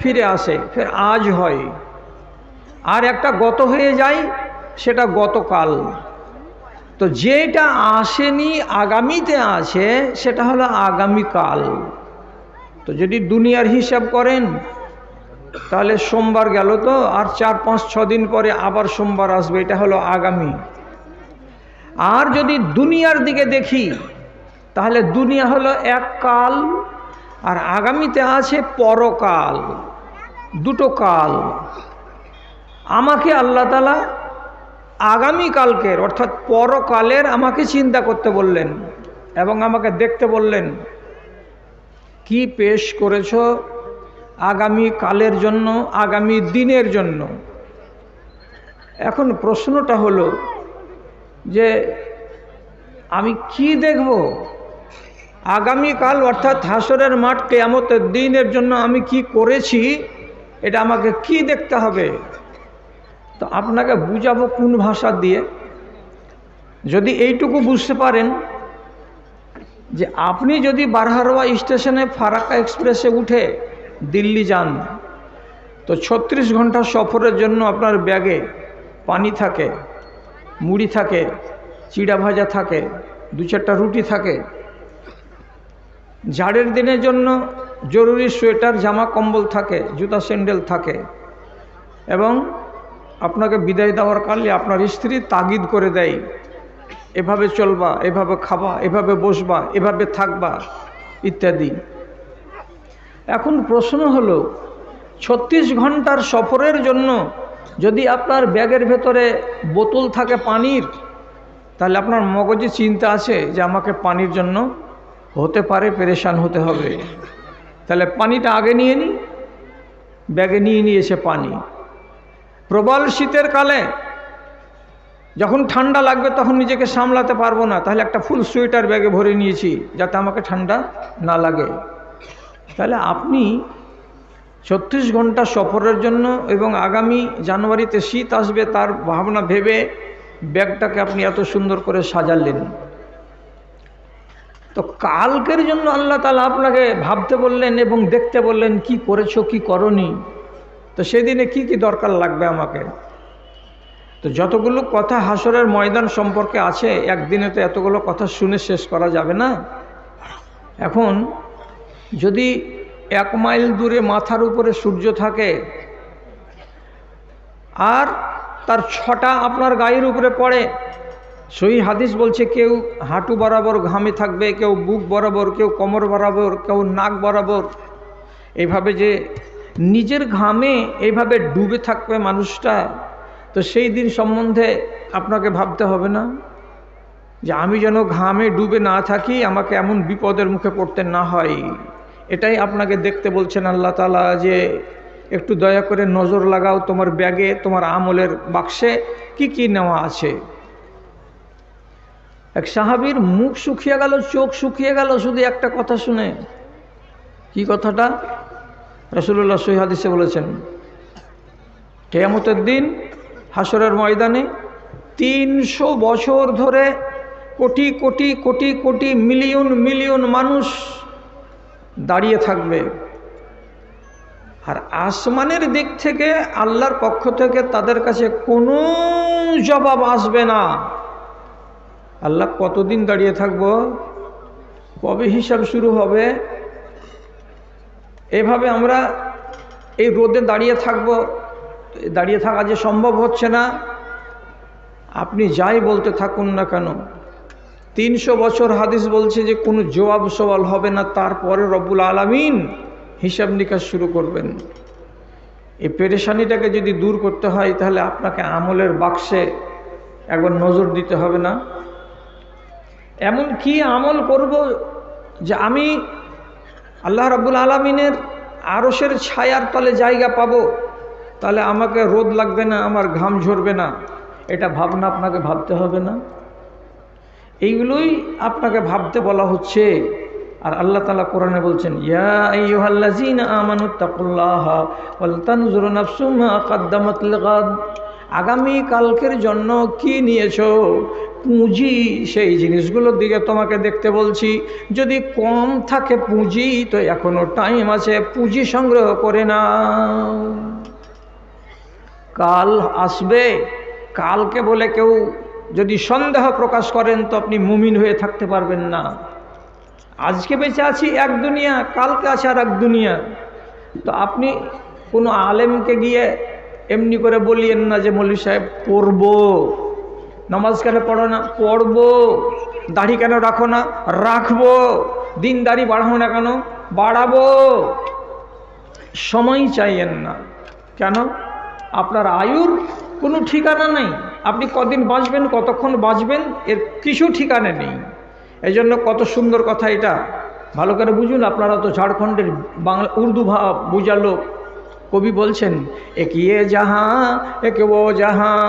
ফিরে আসে, ফের আজ হয়। আর একটা গত হয়ে যায়, সেটা গতকাল। তো যেটা আসেনি আগামীতে আছে, সেটা হলো আগামীকাল। তো যদি দুনিয়ার হিসাব করেন, তাহলে সোমবার গেল, তো আর 4-5-6 দিন পরে আবার সোমবার আসবে, এটা হলো আগামী। আর যদি দুনিয়ার দিকে দেখি, তাহলে দুনিয়া হলো এক কাল, আর আগামীতে আছে পরকাল, দুটো কাল। আমাকে আল্লাহ তাআলা আগামীকালকের অর্থাৎ পরকালের আমাকে চিন্তা করতে বললেন এবং আমাকে দেখতে বললেন কি পেশ করেছো আগামী কালের জন্য, আগামী দিনের জন্য। এখন প্রশ্নটা হলো যে আমি কি দেখব আগামীকাল, অর্থাৎ হাসরের মাঠ, কিয়ামতের দিনের জন্য আমি কি করেছি, এটা আমাকে কি দেখতে হবে। তো আপনাকে বুঝাবো কোন ভাষা দিয়ে। যদি এইটুকু বুঝতে পারেন যে আপনি যদি বারহারোয়া স্টেশনে ফারাক্কা এক্সপ্রেসে উঠে দিল্লি যান, তো 36 ঘন্টা সফরের জন্য আপনার ব্যাগে পানি থাকে, মুড়ি থাকে, চিড়া ভাজা থাকে, 2-4টা রুটি থাকে, জাড়ের দিনের জন্য জরুরি সোয়েটার, জামা কম্বল থাকে, জুতা স্যান্ডেল থাকে, এবং আপনাকে বিদায় দেওয়ার কালে আপনার স্ত্রী তাগিদ করে দেয়, এভাবে চলবা, এভাবে খাবা, এভাবে বসবা, এভাবে থাকবা ইত্যাদি। এখন প্রশ্ন হলো 36 ঘন্টার সফরের জন্য যদি আপনার ব্যাগের ভেতরে বোতল থাকে পানির, তাহলে আপনার মগজে চিন্তা আছে যে আমাকে পানির জন্য হতে পারে পেরেশান হতে হবে, তাহলে পানিটা আগে নিয়ে নিই। ব্যাগে নিয়ে নিয়েছে পানি। প্রবল শীতের কালে যখন ঠান্ডা লাগবে তখন নিজেকে সামলাতে পারবো না, তাহলে একটা ফুল সোয়েটার ব্যাগে ভরে নিয়েছি যাতে আমাকে ঠান্ডা না লাগে। তাহলে আপনি 36 ঘন্টা সফরের জন্য এবং আগামী জানুয়ারিতে শীত আসবে তার ভাবনা ভেবে ব্যাগটাকে আপনি এত সুন্দর করে সাজালেন। তো কালকের জন্য আল্লাহ তাআলা আপনাকে ভাবতে বললেন এবং দেখতে বললেন কি করেছো কি করনি, তো সেদিনে কি কি দরকার লাগবে আমাকে। তো যতগুলো কথা হাসরের ময়দান সম্পর্কে আছে, একদিনে তো এতগুলো কথা শুনে শেষ করা যাবে না। এখন যদি 1 মাইল দূরে মাথার উপরে সূর্য থাকে আর তার 6টা আপনার গায়ের উপরে পড়ে, সহি হাদিস বলছে কেউ হাঁটু বরাবর ঘামে থাকবে, কেউ বুক বরাবর, কেউ কোমর বরাবর, কেউ নাক বরাবর, এইভাবে যে নিজের ঘামে এইভাবে ডুবে থাকবে মানুষটা। তো সেই দিন সম্বন্ধে আপনাকে ভাবতে হবে না যে আমি যেন ঘামে ডুবে না থাকি, আমাকে এমন বিপদের মুখে পড়তে না হয়। এটাই আপনাকে দেখতে বলছেন আল্লাহ তাআলা যে একটু দয়া করে নজর লাগাও তোমার ব্যাগে, তোমার আমলের বাক্সে কি কি নেওয়া আছে। এক সাহাবীর মুখ শুকিয়ে গেল, চোখ শুকিয়ে গেল শুধু একটা কথা শুনে। কি কথাটা? রাসূলুল্লাহ সহিহ হাদিসে বলেছেন, কিয়ামতের দিন হাসরের ময়দানে 300 বছর ধরে কোটি কোটি কোটি কোটি মিলিয়ন মিলিয়ন মানুষ দাঁড়িয়ে থাকবে, আর আসমানের দিক থেকে আল্লাহর পক্ষ থেকে তাদের কাছে কোনো জবাব আসবে না। আল্লাহ কতদিন দাঁড়িয়ে থাকবো, কবে হিসাব শুরু হবে? এভাবে আমরা এই রোদে দাঁড়িয়ে থাকবো, দাঁড়িয়ে থাকা যে সম্ভব হচ্ছে না। আপনি যাই বলতে থাকুন না কেন, 300 বছর হাদিস বলছে যে কোনো জবাব সওয়াল হবে না, তারপরে রব্বুল আলামিন হিসাব নিকাশ শুরু করবেন। এই পেরেশানিটাকে যদি দূর করতে হয়, তাহলে আপনাকে আমলের বাক্সে একবার নজর দিতে হবে না? এমন কি আমল করব যে আমি আল্লাহ রাব্বুল আলামিনের আরশের ছায়ার তলে জায়গা পাবো, তাহলে আমাকে রোদ লাগবে না, আমার ঘাম ঝরবে না। এটা ভাবনা আপনাকে ভাবতে হবে না? এইগুলোই আপনাকে ভাবতে বলা হচ্ছে। আর আল্লাহ তাআলা কোরআনে বলছেন, ইয়া আইয়ুহাল্লাযীনা আমানুত্তাকুল্লাহা ওয়াল তানজুর নাফসুম মা কাদ্দামাত লিগাদ। আগামী কালকের জন্য কি নিয়েছো, পুঁজি, সেই জিনিসগুলোর দিকে তোমাকে দেখতে বলছি। যদি কম থাকে পুঁজি তো এখনো টাইম আছে, পুঁজি সংগ্রহ করে নাও। কাল আসবে, কালকে বলে কেউ যদি সন্দেহ প্রকাশ করেন তো আপনি মুমিন হয়ে থাকতে পারবেন না। আজকে বেঁচে আছি এক দুনিয়া, কালকে আছে আর এক দুনিয়া। তো আপনি কোনো আলেমকে গিয়ে এমনি করে বলিয়েন না যে মৌলভী সাহেব পড়বো, নামাজ কেন পড়ো না, পড়বো, দাড়ি কেন রাখো না, রাখবো, দিন দাড়ি বাড়াবো না কেন, বাড়াবো। সময় চাইয়েন না। কেন? আপনার আয়ুর কোনো ঠিকানা নেই। আপনি কদিন বাঁচবেন, কতক্ষণ বাঁচবেন, এর কিছু ঠিকানা নেই। এই জন্য কত সুন্দর কথা এটা, ভালো করে বুঝুন। আপনারা তো ঝাড়খণ্ডের বাংলা উর্দু বুঝা লোক। কবি বলছেন, এক ইয়ে জাহাঁ এক ও জাহাঁ,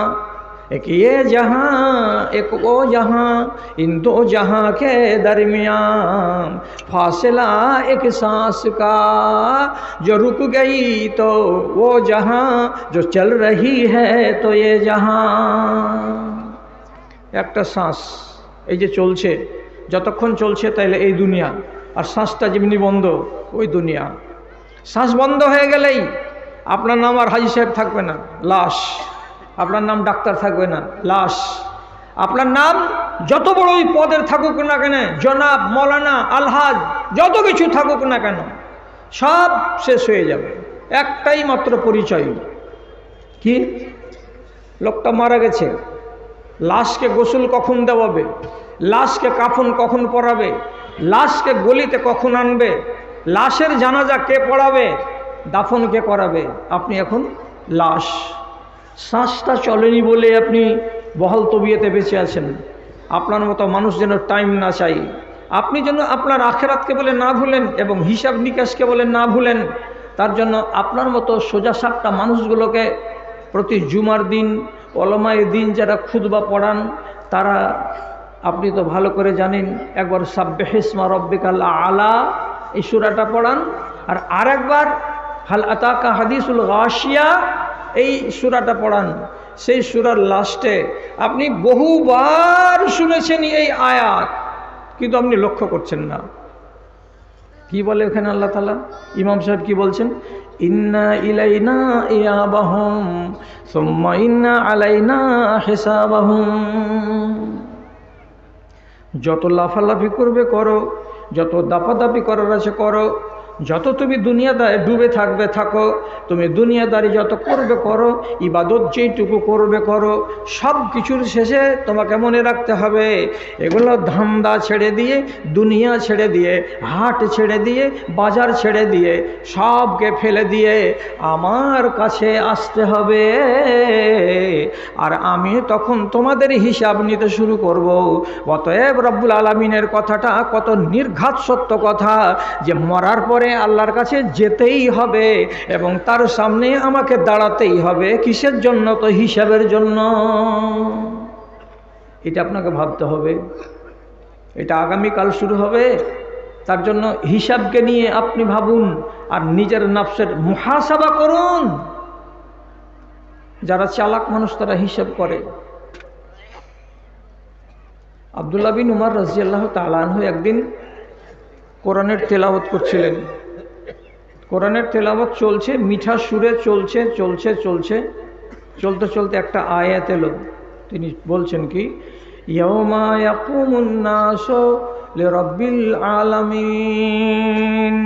एक ये जहाँ एक वो जहाँ, इन दो जहाँ के दरमियान फासला एक सांस का, जो रुक गई तो वो जहाँ, जो चल रही है तो ये जहाँ। একটা শ্বাস এই যে চলছে, যতক্ষণ চলছে তাইলে এই দুনিয়া, আর শ্বাসটা যেমনি বন্ধ ওই দুনিয়া। শ্বাস বন্ধ হয়ে গেলেই আপনার নাম আর হাজি সাহেব থাকবে না, লাশ। আপনার নাম ডাক্তার থাকবে না, লাশ। আপনার নাম যত বড়ই পদের থাকুক না কেন, জনাব, মৌলানা, আলহাজ, যত কিছু থাকুক না কেন, সব শেষ হয়ে যাবে। একটাই মাত্র পরিচয়, কি? লোকটা মারা গেছে, লাশকে গোসল কখন দেওয়াবে, লাশকে কাফন কখন পরাবে, লাশকে গলিতে কখন আনবে, লাশের জানাজা কে পড়াবে, দাফন কে করাবে। আপনি এখন লাশ। শ্বাসটা চলেনি বলে আপনি বহাল তবিয়তে বেঁচে আছেন। আপনার মতো মানুষ যেন টাইম না চাই, আপনি যেন আপনার আখেরাতকে বলে না ভুলেন এবং হিসাব নিকাশকে বলে না ভুলেন। তার জন্য আপনার মতো সোজা সাপটা মানুষগুলোকে প্রতি জুমার দিন, ওলামায়ে দিন যারা খুতবা পড়ান, তারা, আপনি তো ভালো করে জানেন, একবার সাব্বিহিসমা রাব্বিকাল আলা এই সূরাটা পড়ান, আর আরেকবার হাল আতাকা হাদিসুল গাশিয়া এই সূরাটা পড়ান। সেই সূরার লাস্টে আপনি বহুবার শুনেছেন এই আয়াত, কিন্তু আপনি লক্ষ্য করছেন না। কি বলে ওখানে আল্লাহ তাআলা? ইমাম সাহেব কি বলছেন? ইন্না ইলাইনা ইয়াবাহুম সুম্মা ইন্না আলাইনা হিসাবাহুম। যত লাফালাফি করবে করো, যত দাপাদাপি করার আছে করো, যত তুমি দুনিয়াদারি ডুবে থাকবে থাকো, তুমি দুনিয়াদারি যত করবে করো, ইবাদত যেইটুকু করবে করো, সব কিছুর শেষে তোমাকে মনে রাখতে হবে এগুলো ধান্দা ছেড়ে দিয়ে, দুনিয়া ছেড়ে দিয়ে, হাট ছেড়ে দিয়ে, বাজার ছেড়ে দিয়ে, সবকে ফেলে দিয়ে আমার কাছে আসতে হবে। আর আমি তখন তোমাদের হিসাব নিতে শুরু করব। অতএব রব্বুল আলামিনের কথাটা কত নির্ঘাত সত্য কথা, যে মরার পরে আল্লাহর কাছে যেতেই হবে এবং তার সামনে আমাকে দাঁড়াতেই হবে। কিসের জন্য? তো হিসাবের জন্য। এটা আপনাকে ভাবতে হবে। এটা আগামীকাল শুরু হবে, তার জন্য হিসাবকে নিয়ে আপনি ভাবুন আর নিজের নফসের মুহাসাবা করুন। যারা চালাক মানুষ তারা হিসাব করে। আব্দুল্লাহ বিন উমর রাদিয়াল্লাহু তাআলা আনহু একদিন কোরআনের তেলাওয়াত করছিলেন। কোরআনের তেলাওয়াত চলছে, মিঠা সুরে চলছে চলছে চলছে, চলতে চলতে একটা আয়াত এলো। তিনি বলছেন কি, ইয়াউমা ইয়াকুমুন নাসু লিরাব্বিল আলামিন।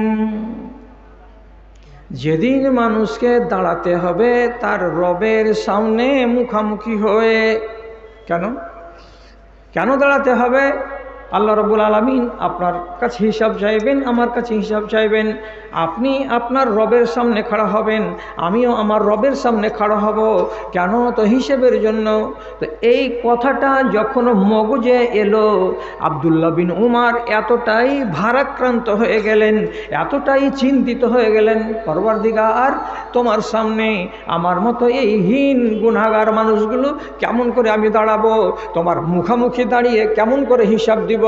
যেদিন মানুষকে দাঁড়াতে হবে তার রবের সামনে মুখামুখি হয়ে। কেন কেন দাঁড়াতে হবে? আল্লাহ রাব্বুল আলামিন আপনার কাছে হিসাব চাইবেন, আমার কাছে হিসাব চাইবেন। আপনি আপনার রবের সামনে খাড়া হবেন, আমিও আমার রবের সামনে খাড়া হব। কেন? তো হিসেবের জন্য। তো এই কথাটা যখন মগজে এলো, আব্দুল্লাহ বিন উমর এতটাই ভারাক্রান্ত হয়ে গেলেন, এতটাই চিন্তিত হয়ে গেলেন, পরওয়ারদিগার তোমার সামনে আমার মতো এই হীন গুনাহগার মানুষগুলো কেমন করে আমি দাঁড়াবো, তোমার মুখামুখি দাঁড়িয়ে কেমন করে হিসাব দিব,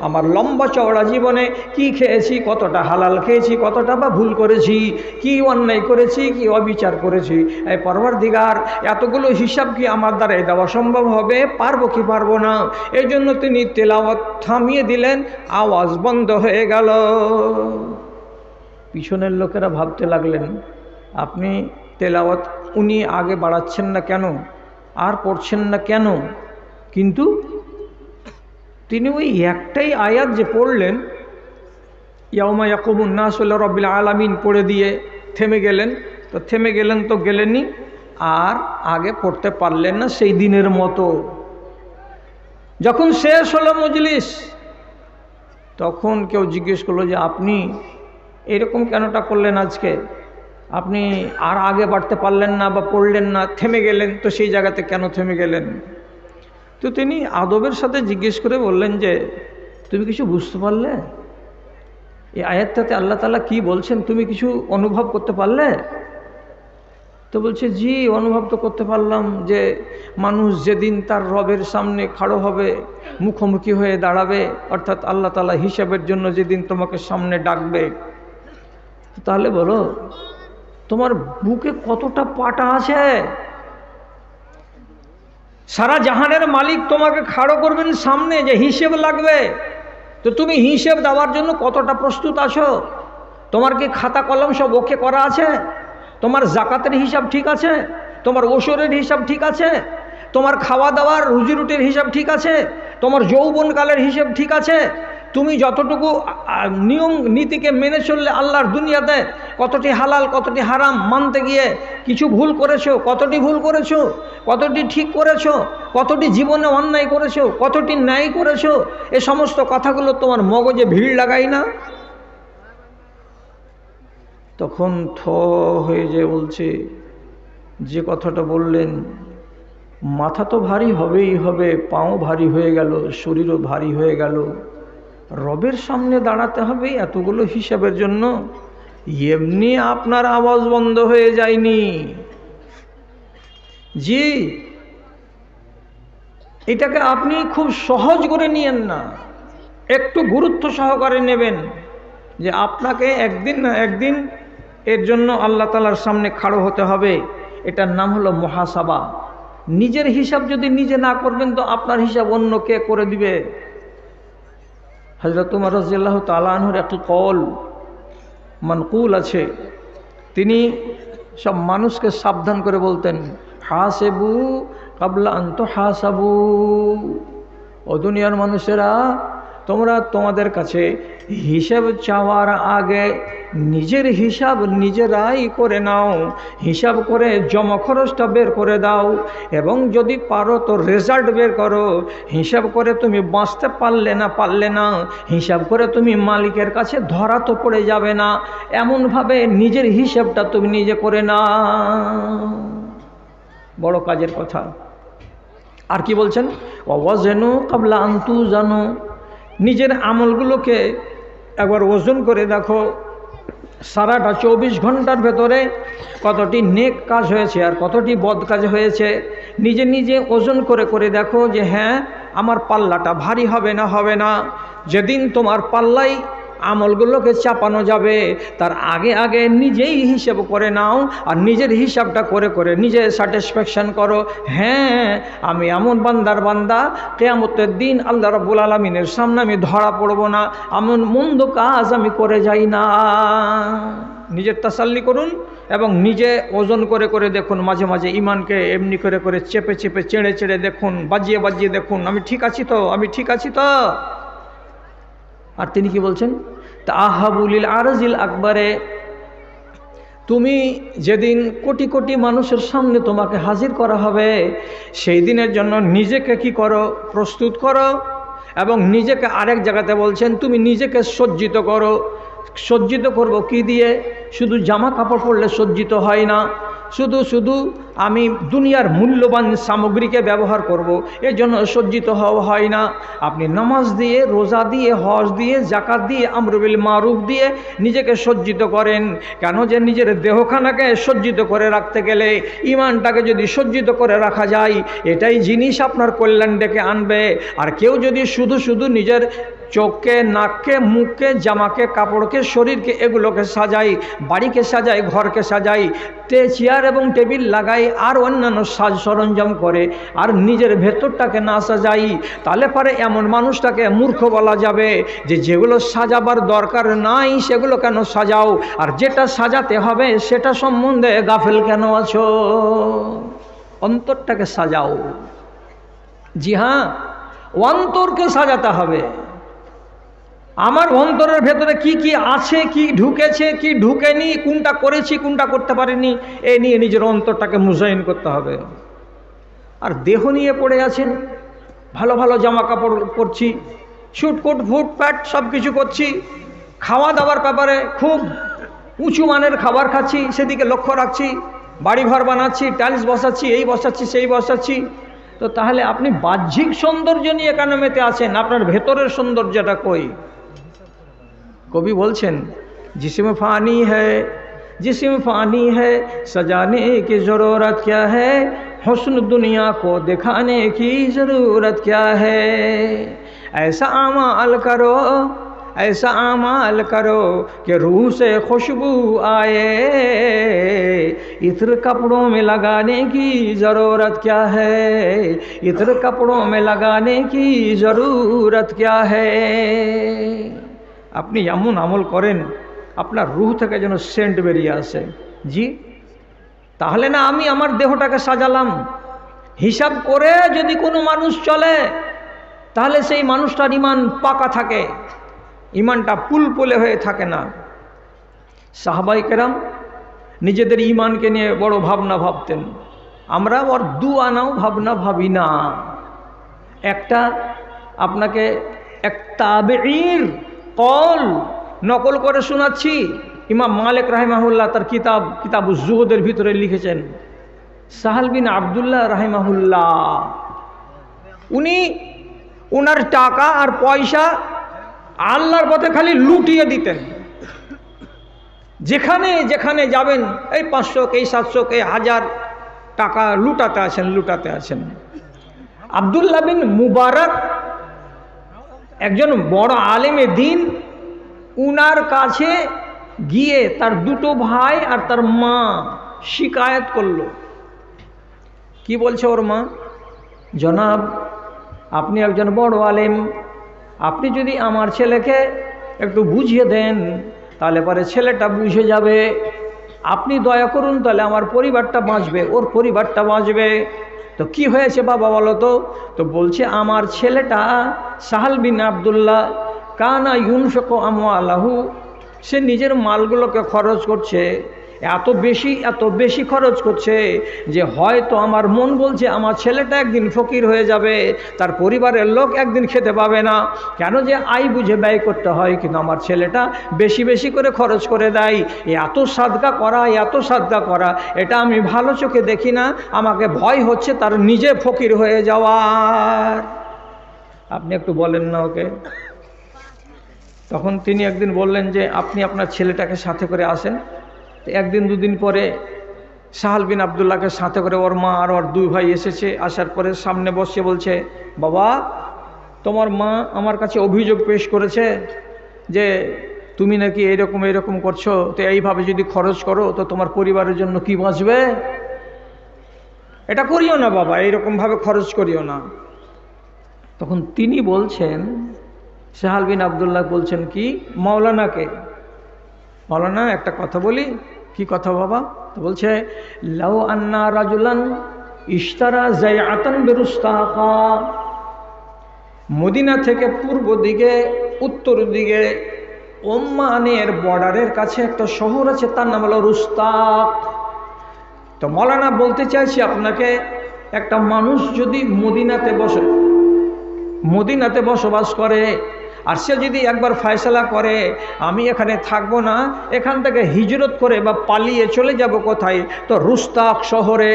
আমার লম্বা চওড়া জীবনে কি খেয়েছি, কতটা হালাল খেয়েছি, কতটা বা ভুল করেছি, কি অন্যায় করেছি, কি অবিচার করেছি। এই পরওয়ারদিগার, এতগুলো হিসাব কি আমার দ্বারাই দেওয়া সম্ভব হবে, পারবো কি পারবো না। এই জন্য তিনি তেলাওয়াত থামিয়ে দিলেন, আওয়াজ বন্ধ হয়ে গেল। পিছনের লোকেরা ভাবতে লাগলেন, আপনি তেলাওয়াত উনি আগে বাড়াচ্ছেন না কেন, আর পড়ছেন না কেন। কিন্তু তিনি ওই একটাই আয়াত যে পড়লেন, ইয়াউমা ইয়াকুমুন নাসু লিরাব্বিল আলামিন পড়ে দিয়ে থেমে গেলেন। তো থেমে গেলেন তো গেলেনই, আর আগে পড়তে পারলেন না সেই দিনের মতো। যখন শেষ হলো মজলিস, তখন কেউ জিজ্ঞেস করলো যে আপনি এরকম কেনটা করলেন আজকে, আপনি আর আগে বাড়তে পারলেন না বা পড়লেন না, থেমে গেলেন, তো সেই জায়গাতে কেন থেমে গেলেন। তো তিনি আদবের সাথে জিজ্ঞেস করে বললেন যে তুমি কিছু বুঝতে পারলে, এই আয়াতটাতে আল্লাহ তাআলা কি বলছেন, তুমি কিছু অনুভব করতে পারলে। তো বলছে জি, অনুভব তো করতে পারলাম যে মানুষ যেদিন তার রবের সামনে খাড়ো হবে, মুখোমুখি হয়ে দাঁড়াবে, অর্থাৎ আল্লাহ তাআলা হিসাবের জন্য যেদিন তোমাকে সামনে ডাকবে, তাহলে বলো তোমার বুকে কতটা পাটা আছে। সারা জাহানের মালিক তোমাকে খাড়ো করবেন সামনে, যে হিসেব লাগবে, তো তুমি হিসেব দেওয়ার জন্য কতটা প্রস্তুত আছো। তোমার কি খাতা কলম সব ওকে করা আছে, তোমার জাকাতের হিসাব ঠিক আছে, তোমার ওষুধের হিসাব ঠিক আছে, তোমার খাওয়া দাওয়ার রুজি রুটির হিসাব ঠিক আছে, তোমার যৌবনকালের হিসাব ঠিক আছে, তুমি যতটুকু নিয়ম নীতিকে মেনে চললে আল্লাহর দুনিয়াতে, কতটি হালাল কতটি হারাম মানতে গিয়ে কিছু ভুল করেছো, কতটি ভুল করেছো, কতটি ঠিক করেছো, কতটি জীবনে অন্যায় করেছো, কতটি ন্যায় করেছো, এ সমস্ত কথাগুলো তোমার মগজে ভিড় লাগাই না। তখন হয়ে যে বলছে, যে কথাটা বললেন, মাথা তো ভারী হবেই হবে, পাও ভারী হয়ে গেল, শরীরও ভারী হয়ে গেল, রবের সামনে দাঁড়াতে হবে এতগুলো হিসাবের জন্য। এমনি আপনার আওয়াজ বন্ধ হয়ে যায়নি। জি, এটাকে আপনি খুব সহজ করে নিয়েন না, একটু গুরুত্ব সহকারে নেবেন যে আপনাকে একদিন না একদিন এর জন্য আল্লাহ তাআলার সামনে খাড়ো হতে হবে। এটার নাম হলো মুহাসাবা। নিজের হিসাব যদি নিজে না করবেন তো আপনার হিসাব অন্য কে করে দিবে। হযরত উমর রাদিয়াল্লাহু তাআলা আনহুর একটি কওল মানকুল আছে, তিনি সব মানুষকে সাবধান করে বলতেন, হাসেবু কাবলা আন তুহাসাবু। ও দুনিয়ার মানুষেরা, তোমরা তোমাদের কাছে হিসাব চাওয়ার আগে নিজের হিসাব নিজেরাই করে নাও, হিসাব করে জমা খরচটা বের করে দাও, এবং যদি পারো তো রেজাল্ট বের করো। হিসাব করে তুমি বাঁচতে পারলে না, হিসাব করে তুমি মালিকের কাছে ধরা তো পড়ে যাবে না, এমনভাবে নিজের হিসাবটা তুমি নিজে করে নাও। বড় কাজের কথা। আর কি বলছেন, ওয়াজনু কাবলা আন তুজানু। নিজের আমলগুলোকে একবার ওজন করে দেখো, সারাটা 24 ঘন্টার ভেতরে কতটি নেক কাজ হয়েছে আর কতটি বদ কাজ হয়েছে। নিজে নিজে ওজন করে করে দেখো যে হ্যাঁ আমার পাল্লাটা ভারী হবে না। যেদিন তোমার পাল্লাই আমলগুলোকে চাপানো যাবে, তার আগে আগে নিজেই হিসাব করে নাও, আর নিজের হিসাবটা করে করে নিজে স্যাটিসফ্যাকশন করো, হ্যাঁ আমি এমন বান্দার বান্দা, কিয়ামতের দিন আল্লাহ রাব্বুল আলামিনের সামনে আমি ধরা পড়ব না, এমন মন্দ কাজ আমি করে যাই না। নিজের তাসাল্লি করুন এবং নিজে ওজন করে করে দেখুন, মাঝে মাঝে ইমানকে এমনি করে করে চেপে চেপে চেড়ে চেড়ে দেখুন, বাজিয়ে বাজিয়ে দেখুন, আমি ঠিক আছি তো। আর তিনি কি বলছেন, তাহাবুলিল আরজিল আকবারে, তুমি যেদিন কোটি কোটি মানুষের সামনে তোমাকে হাজির করা হবে, সেই দিনের জন্য নিজেকে কি করো, প্রস্তুত করো। এবং নিজেকে আরেক জায়গাতে বলছেন তুমি নিজেকে সজ্জিত করো। সজ্জিত করব কি দিয়ে? শুধু জামা কাপড় পরলে সজ্জিত হয় না, শুধু শুধু আমি দুনিয়ার মূল্যবান সামগ্রীকে ব্যবহার করব, এর জন্য সজ্জিত হওয়া হয় না। আপনি নামাজ দিয়ে, রোজা দিয়ে, হজ দিয়ে, জাকাত দিয়ে, আমর বিল মারুফ দিয়ে নিজেকে সজ্জিত করেন। কেন যে নিজের দেহখানাকে সজ্জিত করে রাখতে গেলে, ইমানটাকে যদি সজ্জিত করে রাখা যায়, এটাই জিনিস আপনার কল্যাণ ডেকে আনবে। আর কেউ যদি শুধু শুধু নিজের চোখকে, নাককে, মুখকে, জামাকে, কাপড়কে, শরীরকে এগুলোকে সাজাই, বাড়িকে সাজাই, ঘরকে সাজাই, চেয়ার এবং টেবিল লাগাই, আর অন্যান্য সাজ সরঞ্জাম করে, আর নিজের ভেতরটাকে না সাজাই, তাহলে পরে এমন মানুষটাকে মূর্খ বলা যাবে যে যেগুলো সাজাবার দরকার নাই সেগুলো কেন সাজাও, আর যেটা সাজাতে হবে সেটা সম্বন্ধে গাফেল কেন আছো? অন্তরটাকে সাজাও। জি হ্যাঁ, অন্তরকে সাজাতে হবে। আমার অন্তরের ভেতরে কি কি আছে, কি ঢুকেছে, কি ঢুকেনি, কোনটা করেছি, কোনটা করতে পারিনি, এ নিয়ে নিজের অন্তরটাকে মুজাইন করতে হবে। আর দেহ নিয়ে পড়ে আছেন, ভালো ভালো জামা কাপড় পরছি, শুটকুট ফুট প্যাট সব কিছু করছি, খাওয়া দাওয়ার ব্যাপারে খুব উঁচু মানের খাবার খাচ্ছি, সেদিকে লক্ষ্য রাখছি, বাড়িঘর বানাচ্ছি, টাইলস বসাচ্ছি, এই বসাচ্ছি, সেই বসাচ্ছি, তো তাহলে আপনি বাহ্যিক সৌন্দর্য নিয়ে কেন মেতে আছেন? আপনার ভেতরের সৌন্দর্যটা কই? কবি বলছেন, जिस्म फानी है, जिस्म फानी है, सजाने की ज़रूरत क्या है, हुस्न दुनिया को दिखाने की ज़रूरत क्या है, ऐसा अमाल करो, ऐसा अमाल करो कि रूह से खुशबू आए, इत्र कपड़ों में लगाने की ज़रूरत क्या है, इत्र कपड़ों में लगाने की ज़रूरत क्या है। আপনি এমন আমল করেন আপনার রূহ থেকে যেন সেন্ট বেরিয়ে আসে। জি, তাহলে না আমি আমার দেহটাকে সাজালাম। হিসাব করে যদি কোনো মানুষ চলে তাহলে সেই মানুষটার ইমান পাকা থাকে, ইমানটা পুলপুলে হয়ে থাকে না। সাহাবাই কেরাম নিজেদের ইমানকে নিয়ে বড় ভাবনা ভাবতেন, আমরা ওর দু আনাও ভাবনা ভাবি না। একটা আপনাকে এক তাবেঈর কল নকল করে শোনাচ্ছি। ইমাম মালিক রাহিমাহুল্লাহ তার কিতাবুজ জুহুদের ভিতরে লিখেছেন, সাহাল বিন আবদুল্লাহ রাহিমাহুল্লাহ উনি ওনার টাকা আর পয়সা আল্লাহর পথে খালি লুটিয়ে দিতেন। যেখানে যেখানে যাবেন এই 500 কে 700 কে 1000 টাকা লুটাতে আছেন। আব্দুল্লাহ বিন মুবারক একজন বড় আলেমে দিন, উনার কাছে গিয়ে তার দুটো ভাই আর তার মা শিকায়ত করলো। কি বলছে ওর মা? জনাব, আপনি একজন বড় আলেম, আপনি যদি আমার ছেলেকে একটু বুঝিয়ে দেন তাহলে পরে ছেলেটা বুঝে যাবে, আপনি দয়া করুন, তাহলে আমার পরিবারটা বাঁচবে, ওর পরিবারটা বাঁচবে। তো কি হয়েছে বাবা বলো তো? তো বলছে আমার ছেলেটা সাহাল বিন আবদুল্লাহ কানা ইউনফিকু আমওয়ালাহু, সে নিজের মালগুলোকে খরচ করছে, এত বেশি খরচ করছে যে হয়তো আমার মন বলছে আমার ছেলেটা একদিন ফকির হয়ে যাবে, তার পরিবারের লোক একদিন খেতে পাবে না। কেন যে আয় বুঝে ব্যয় করতে হয়, কিন্তু আমার ছেলেটা বেশি বেশি করে খরচ করে দেয়। এত সাদকা করা এটা আমি ভালো চোখে দেখি না, আমাকে ভয় হচ্ছে তার নিজে ফকির হয়ে যাওয়ার। আপনি একটু বলেন না ওকে। তখন তিনি একদিন বললেন যে আপনি আপনার ছেলেটাকে সাথে করে আসেন। একদিন দুদিন পরে সাহাল বিন আবদুল্লাহকে সাথে করে ওর মা আর ওর দুই ভাই এসেছে। আসার পরে সামনে বসে বলছে, বাবা তোমার মা আমার কাছে অভিযোগ পেশ করেছে যে তুমি নাকি এইরকম করছো, তো এইভাবে যদি খরচ করো তো তোমার পরিবারের জন্য কি বাঁচবে? এটা করিও না বাবা, এইরকমভাবে খরচ করিও না। তখন তিনি বলছেন, সাহাল বিন আবদুল্লাহ বলছেন কি, মাওলানাকে, মাওলানা একটা কথা বলি। কি কথা বাবা? তো বলছে, লাউ আন্না রাজুলান ইশতারা যায়আতান বিরুস্তাকা, মদিনা থেকে পূর্ব দিকে উত্তর দিকে ওমানের বর্ডারের কাছে একটা শহর আছে, তার নাম হলো রুস্তাক। তো মাওলানা বলতে চাইছি আপনাকে, একটা মানুষ যদি মদিনাতে বসবাস করে আর সে যদি একবার ফয়সালা করে আমি এখানে থাকবো না, এখান থেকে হিজরত করে বা পালিয়ে চলে যাব কোথায়, তো রুস্তাক শহরে,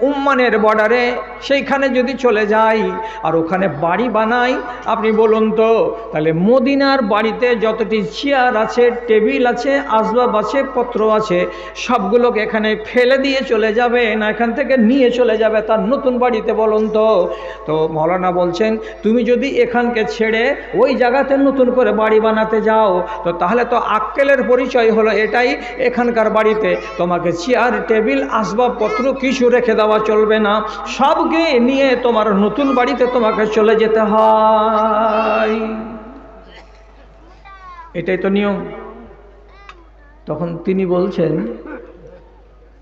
উম্মানের বর্ডারে, সেইখানে যদি চলে যাই আর ওখানে বাড়ি বানাই, আপনি বলুন তো তাহলে মদিনার বাড়িতে যতটি চেয়ার আছে, টেবিল আছে, আসবাব আছে, পত্র আছে, সবগুলোকে এখানে ফেলে দিয়ে চলে যাবে না এখান থেকে নিয়ে চলে যাবে তার নতুন বাড়িতে, বলুন তো? তো মৌলানা বলছেন তুমি যদি এখানকে ছেড়ে ওই জায়গাতে নতুন করে বাড়ি বানাতে যাও, তো তাহলে তো আক্কেলের পরিচয় হলো এটাই, এখানকার বাড়িতে তোমাকে চেয়ার টেবিল আসবাবপত্র কিছু রেখে দেওয়া চলবে না, সবকে নিয়ে তোমার নতুন বাড়িতে তোমাকে চলে যেতে হয়। এটাই তো নিয়ম। তখন তিনি বলছেন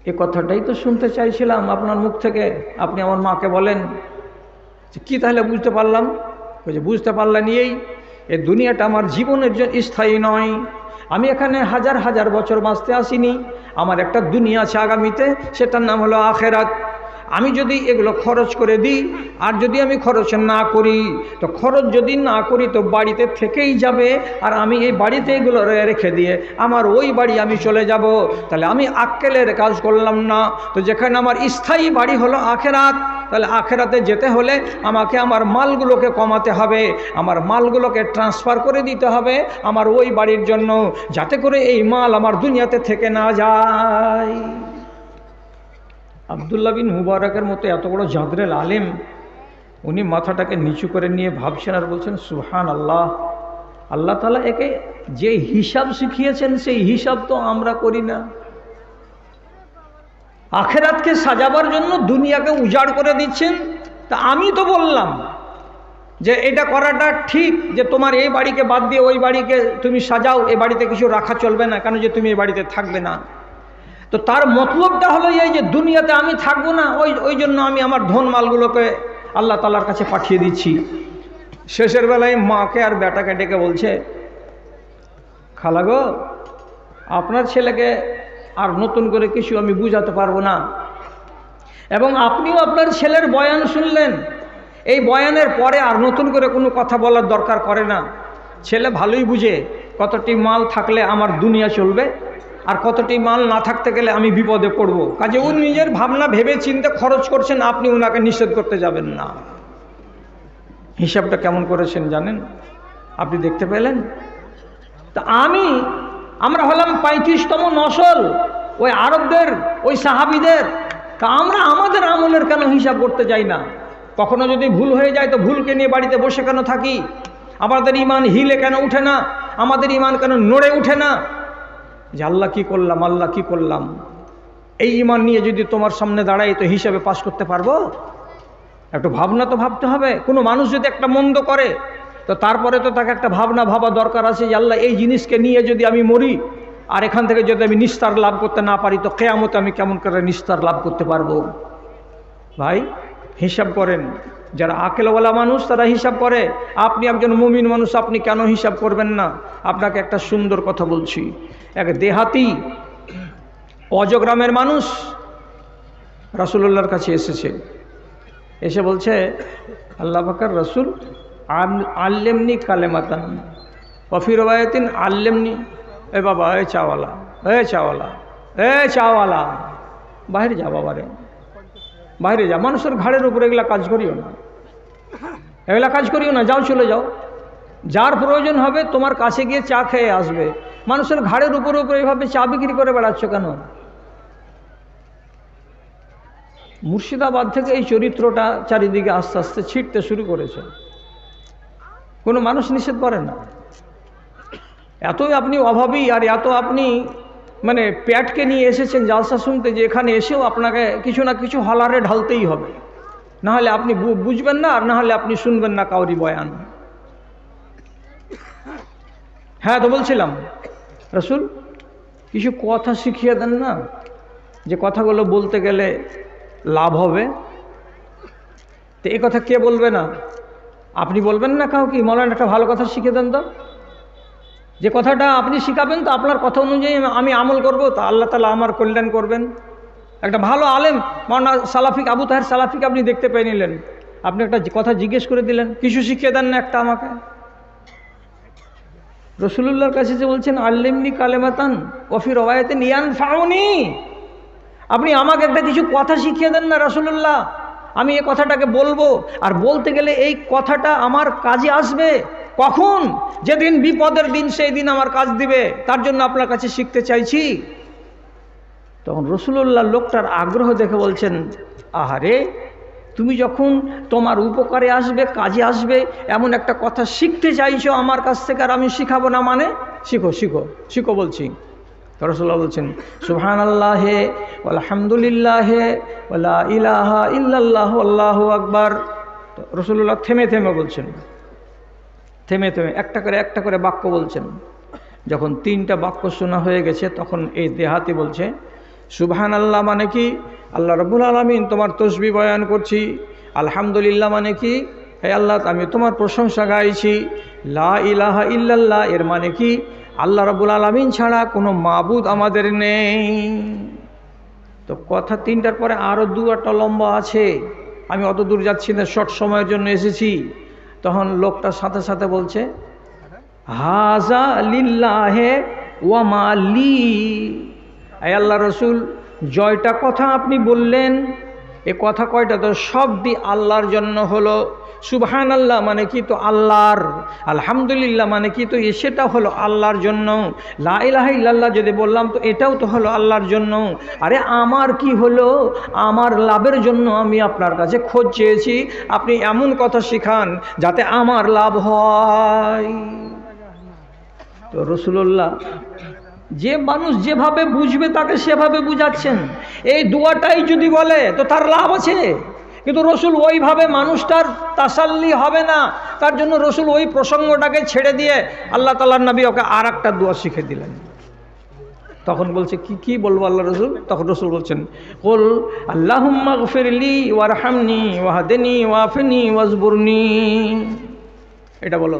এ কথাটাই তো শুনতে চাইছিলাম আপনার মুখ থেকে, আপনি আমার মাকে বলেন। কি তাহলে বুঝতে পারলাম? বলছে বুঝতে পারলেন এই দুনিয়াটা আমার জীবনের জন্য স্থায়ী নয়, আমি এখানে হাজার হাজার বছর বাঁচতে আসিনি, আমার একটা দুনিয়া আছে আগামীতে, সেটার নাম হলো আখেরাত। আমি যদি এগুলো খরচ করে দিই আর যদি আমি খরচ না করি, তো খরচ যদি না করি তো বাড়িতে থেকেই যাবে, আর আমি এই বাড়িতে এগুলো রেখে দিয়ে আমার ওই বাড়ি আমি চলে যাব, তাহলে আমি আক্কেলের কাজ করলাম না। তো যেখানে আমার স্থায়ী বাড়ি হলো আখেরাত, তাহলে আখেরাতে যেতে হলে আমাকে আমার মালগুলোকে কমাতে হবে, আমার মালগুলোকে ট্রান্সফার করে দিতে হবে আমার ওই বাড়ির জন্য, যাতে করে এই মাল আমার দুনিয়াতে থেকে না যায়। আব্দুল্লাহ বিন মুবারকের মতো এত বড় জাদরেল আলেম, উনি মাথাটাকে নিচু করে নিয়ে ভাবছেন আর বলছেন সুবহান আল্লাহ, আল্লাহ তাআলা একে যে হিসাব শিখিয়েছেন সেই হিসাব তো আমরা করি না। আখেরাতকে সাজাবার জন্য দুনিয়াকে উজাড় করে দিচ্ছেন। তা আমি তো বললাম যে এটা করাটা ঠিক, যে তোমার এই বাড়িকে বাদ দিয়ে ওই বাড়িকে তুমি সাজাও, এই বাড়িতে কিছু রাখা চলবে না, কেন যে তুমি এই বাড়িতে থাকবে না। তো তার মতলবটা হলো এই যে দুনিয়াতে আমি থাকবো না, ওই জন্য আমি আমার ধন মালগুলোকে আল্লাহ তাআলার কাছে পাঠিয়ে দিচ্ছি। শেষের বেলায় মাকে আর বেটাকে ডেকে বলছে, খালা গো, আপনার ছেলেকে আর নতুন করে কিছু আমি বুঝাতে পারবো না, এবং আপনিও আপনার ছেলের বয়ান শুনলেন, এই বয়ানের পরে আর নতুন করে কোনো কথা বলার দরকার করে না। ছেলে ভালোই বুঝে কতটি মাল থাকলে আমার দুনিয়া চলবে আর কতটি মাল না থাকতে গেলে আমি বিপদে পড়ব। কাজে উনি নিজের ভাবনা ভেবে চিন্তে খরচ করছেন, আপনি ওনাকে নিষেধ করতে যাবেন না। হিসাবটা কেমন করেছেন জানেন? আপনি দেখতে পেলেন? তা আমরা হলাম 35তম নসল ওই আরবদের, ওই সাহাবীদের। তা আমরা আমাদের আমলের কেন হিসাব করতে যাই না? কখনো যদি ভুল হয়ে যায় তো ভুলকে নিয়ে বাড়িতে বসে কেন থাকি? আমাদের ইমান হিলে কেন উঠে না? আমাদের ইমান কেন নড়ে উঠে না যে আল্লাহ কি করলাম, আল্লাহ কি করলাম? এই ইমান নিয়ে যদি তোমার সামনে দাঁড়াই তো হিসাবে পাশ করতে পারবো? একটু ভাবনা তো ভাবতে হবে। কোনো মানুষ যদি একটা মন্দ করে তো তারপরে তো তাকে একটা ভাবনা ভাবা দরকার আছে যে আল্লাহ এই জিনিসকে নিয়ে যদি আমি মরি আর এখান থেকে যদি আমি নিস্তার লাভ করতে না পারি তো কিয়ামতে আমি কেমন করে নিস্তার লাভ করতে পারবো? ভাই হিসাব করেন। যারা আকেলওয়ালা মানুষ তারা হিসাব করে। আপনি একজন মুমিন মানুষ, আপনি কেন হিসাব করবেন না? আপনাকে একটা সুন্দর কথা বলছি। এক দেহাতি অজগ্রামের মানুষ রাসূলুল্লাহর কাছে এসেছে, এসে বলছে আল্লাহ পাকের রাসূল আল্লেমনি কালেমাতান ওয়া ফি riwayatin আল্লেমনি। এ বাবা, এ চাওয়ালা, এ চাওয়ালা, এ চাওয়ালা, বাইরে যা বাবারে, বাইরে যা। মানুষের ঘাড়ের উপরে এগুলা কাজ করিও না, এগুলা কাজ করিও না, যাও চলে যাও। যার প্রয়োজন হবে তোমার কাছে গিয়ে চা খেয়ে আসবে। মানুষের ঘাড়ের উপরে উপরে এইভাবে চা বিক্রি করে বেড়াচ্ছ কেন? মুর্শিদাবাদ থেকে এই চরিত্রটা চারিদিকে আস্তে আস্তে ছিটতে শুরু করেছে। কোনো মানুষ নিষেধ করে না। এতই আপনি অভাবী আর এত আপনি মানে পেটকে নিয়ে এসেছেন জালসা শুনতে যে এখানে এসেও আপনাকে কিছু না কিছু হলারে ঢালতেই হবে, না হলে আপনি বুঝবেন না, আর না হলে আপনি শুনবেন না কাউরি বয়ান। হ্যাঁ, তো বলছিলাম রাসূল কিছু কথা শিখিয়ে দেন না, যে কথাগুলো বলতে গেলে লাভ হবে। তো এই কথা কে বলবে না? আপনি বলবেন না কাউ? কি মৌলানা একটা ভালো কথা শিখিয়ে দেন তো, যে কথাটা আপনি শিখাবেন তো আপনার কথা অনুযায়ী আমি আমল করব, তো আল্লাহ তাআলা আমার কল্যাণ করবেন। একটা ভালো আলেম মাওলানা সালাফিক আবু তাহের সালাফিকে আপনি দেখতে পেয়ে নিলেন, আপনি একটা কথা জিজ্ঞেস করে দিলেন, কিছু শিখিয়ে দেন না একটা আমাকে। রসুলুল্লাহর কাছে যে বলছেন আল্লিমনি কালেমাতান ওফি রওয়ায়াতিন ইয়ানফাউনি, আপনি আমাকে একটা কিছু কথা শিখিয়ে দেন না রাসূলুল্লাহ, আমি এই কথাটাকে বলবো, আর বলতে গেলে এই কথাটা আমার কাজে আসবে। কখন? যেদিন বিপদের দিন, সেই দিন আমার কাজ দিবে, তার জন্য আপনার কাছে শিখতে চাইছি। তখন রসুলুল্লাহ লোকটার আগ্রহ দেখে বলছেন, আহারে, তুমি যখন তোমার উপকারে আসবে, কাজে আসবে এমন একটা কথা শিখতে চাইছো আমার কাছ থেকে, আর আমি শিখাবো না মানে? শিখো শিখো শিখো বলছি। রাসূলুল্লাহ বলছেন সুবহানাল্লাহি আলহামদুলিল্লাহি ওয়ালা ইলাহা ইল্লাল্লাহু আল্লাহু আকবার। রাসূলুল্লাহ থেমে থেমে বলছেন, থেমে থেমে একটা করে বাক্য বলছেন। যখন 3টা বাক্য শোনা হয়ে গেছে তখন এই দেহাতি বলছে সুবহানাল্লাহ মানে কি? আল্লাহ রাব্বুল আলামিন তোমার তসবিহ বয়ান করছি। আলহামদুলিল্লাহ মানে কি? হে আল্লাহ আমি তোমার প্রশংসা গাইছি। লা ইলাহা ইল্লাল্লাহ এর মানে কি? আল্লাহ রাব্বুল আলামিন ছাড়া কোনো মাবুদ আমাদের নেই। তো কথা 3টার পরে আরও 2টা লম্বা আছে, আমি অত দূর যাচ্ছি না, শর্ট সময়ের জন্য এসেছি। তখন লোকটা সাথে সাথে বলছে হাজা লিল্লাহে ওয়া মা লি। আয় আল্লাহ রসুল, জয়টা কথা আপনি বললেন, এ কথা কয়টা তো সবই আল্লাহর জন্য হলো। সুবহানাল্লাহ মানে কি? তো আল্লাহর। আলহামদুলিল্লাহ মানে কি? তো সেটা হলো আল্লাহর জন্য। লা ইলাহা ইল্লাল্লাহ যদি বললাম তো এটাও তো হলো আল্লাহর জন্য। আরে আমার কি হলো? আমার লাভের জন্য আমি আপনার কাছে খোঁজ চেয়েছি, আপনি এমন কথা শিখান যাতে আমার লাভ হয়। তো রাসূলুল্লাহ যে মানুষ যেভাবে বুঝবে তাকে সেভাবে বুঝাচ্ছেন। এই দোয়াটাই যদি বলে তো তার লাভ আছে, কিন্তু রসুল ওইভাবে মানুষটার তাসাল্লি হবে না, তার জন্য রসুল ওই প্রসঙ্গটাকে ছেড়ে দিয়ে আল্লাহ তাআলার নবী ওকে আর একটা দোয়া শিখে দিলেন। তখন বলছে কি বলবো আল্লাহ রসুল? তখন রসুল বলছেন কুল আল্লাহুম্মা গফিরলি ওয়ারহামনি ওয়াহদিনি ওয়াফিনি ওয়াজবুরনি। এটা বলো।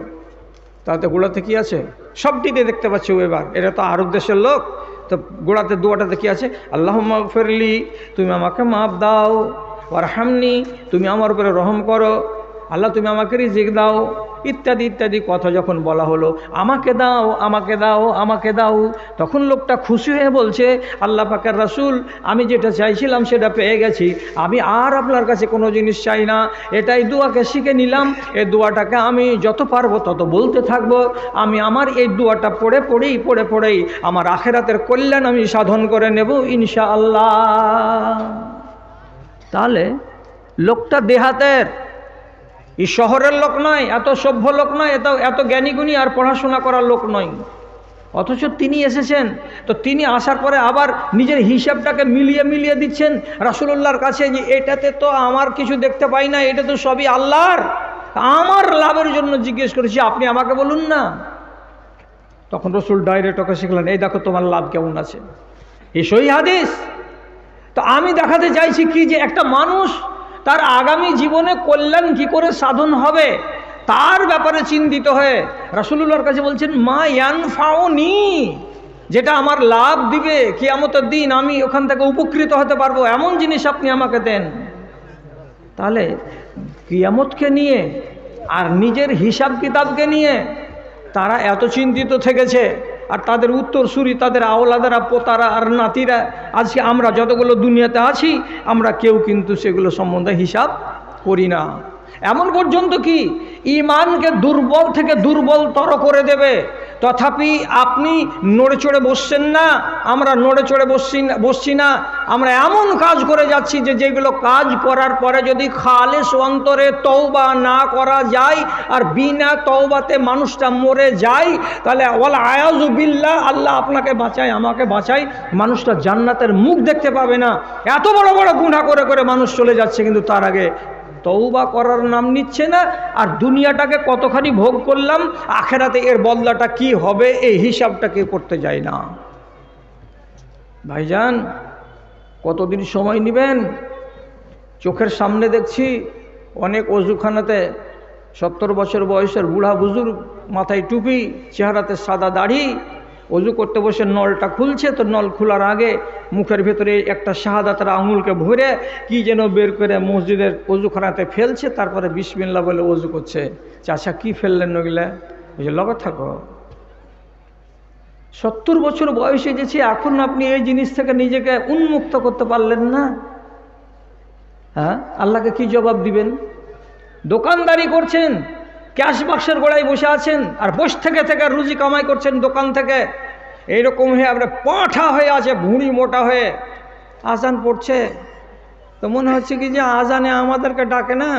তাতে গোড়াতে কি আছে? সবটিতে দেখতে পাচ্ছি এবার, এটা তো আরব দেশের লোক, তো গোড়াতে দোয়াটাতে কি আছে? আল্লাহুম্মা গফিরলি, তুমি আমাকে মাফ দাও, ওয়ারহামনি, তুমি আমার উপরে রহম করো, আল্লাহ তুমি আমাকে রিজিক দাও, ইত্যাদি ইত্যাদি কথা যখন বলা হলো, আমাকে দাও আমাকে দাও আমাকে দাও, তখন লোকটা খুশি হয়ে বলছে আল্লাহ পাকের রাসূল, আমি যেটা চাইছিলাম সেটা পেয়ে গেছি, আমি আর আপনার কাছে কোনো জিনিস চাই না। এটাই দোয়াকে শিখে নিলাম, এই দোয়াটাকে আমি যত পারবো তত বলতে থাকবো। আমি আমার এই দোয়াটা পড়ে পড়েই আমার আখেরাতের কল্যাণ আমি সাধন করে নেব ইনশাআল্লাহ। তাহলে লোকটা দেহাতের, এই শহরের লোক নয়, এত সভ্য লোক নয়, এত জ্ঞানীগুণী আর পড়াশোনা করার লোক নয়, অথচ তিনি এসেছেন। তো তিনি আসার পরে আবার নিজের হিসাবটাকে মিলিয়ে দিচ্ছেন রাসূলুল্লাহর কাছে যে এটাতে তো আমার কিছু দেখতে পাই না, এটা তো সবই আল্লাহর, আমার লাভের জন্য জিজ্ঞেস করেছি, আপনি আমাকে বলুন না। তখন রসুল ডাইরেক্ট ওকে শিখলেন, এই দেখো তোমার লাভ কেমন আছে, এই সহিহ হাদিস। তো আমি দেখাতে চাইছি কি, যে একটা মানুষ তার আগামী জীবনে কল্যাণ কি করে সাধন হবে তার ব্যাপারে চিন্তিত হয়ে রাসূলুল্লাহর কাছে বলছেন মা ইয়ানফাউনি, যেটা আমার লাভ দিবে কিয়ামতের দিন, আমি ওখান থেকে উপকৃত হতে পারবো, এমন জিনিস আপনি আমাকে দেন। তাহলে কিয়ামতকে নিয়ে আর নিজের হিসাব কিতাবকে নিয়ে তারা এত চিন্তিত থেকেছে, আর তাদের উত্তরসূরি, তাদের আওলাদেরা, পোতারা আর নাতিরা, আজকে আমরা যতগুলো দুনিয়াতে আছি আমরা কেউ কিন্তু সেগুলো সম্বন্ধে হিসাব করি না। এমন পর্যন্ত কি ঈমানকে দুর্বল থেকে দুর্বলতর করে দেবে। তথাপি আপনি নড়ে চড়ে বসছেন না, আমরা নড়ে চড়ে বসছি না, আমরা এমন কাজ করে যাচ্ছি যে যেগুলো কাজ করার পরে যদি খালেস অন্তরে তওবা না করা যায় আর বিনা তওবাতে মানুষটা মরে যায়, তাহলে ওয়াল আয়াযু বিল্লাহ, আল্লাহ আপনাকে বাঁচায় আমাকে বাঁচায়, মানুষটা জান্নাতের মুখ দেখতে পাবে না। এত বড় বড় গুনাহ করে করে মানুষ চলে যাচ্ছে, কিন্তু তার আগে তওবা করার নাম নিচ্ছে না। আর দুনিয়াটাকে কতখানি ভোগ করলাম, আখেরাতে এর বদলাটা কি হবে এই হিসাবটা কেউ করতে যায় না। ভাইজান, কতদিন সময় নেবেন? চোখের সামনে দেখছি অনেক অজুখানাতে 70 বছর বয়সের বুড়া বুজুর্গ, মাথায় টুপি, চেহারাতে সাদা দাড়ি, অজু করতে বসে নলটা খুলছে, তো নল খোলার আগে মুখের ভেতরে একটা শাহাদাতের আঙুলকে ভরে কি যেন বের করে মসজিদের অজুখানাতে ফেলছে, তারপরে বিসমিল্লাহ বলে অজু করছে। চাচা কি ফেললেন ওগুলা? ওই যে লগত থাকো, 70 বছর বয়সে গেছি, এখন আপনি এই জিনিস থেকে নিজেকে উন্মুক্ত করতে পারলেন না। হ্যাঁ, আল্লাহকে কি জবাব দিবেন? দোকানদারি করছেন, ক্যাশ বাক্সের গোড়ায় বসে আছেন, আর বসে থেকে থেকে রুজি কামাই করছেন দোকান থেকে। এইরকম হয়ে আমরা পাঁঠা হয়ে আছে, ভুঁড়ি মোটা হয়ে আজান পড়ছে, তো মনে হচ্ছে কি যে আজানে আমাদেরকে ডাকে না,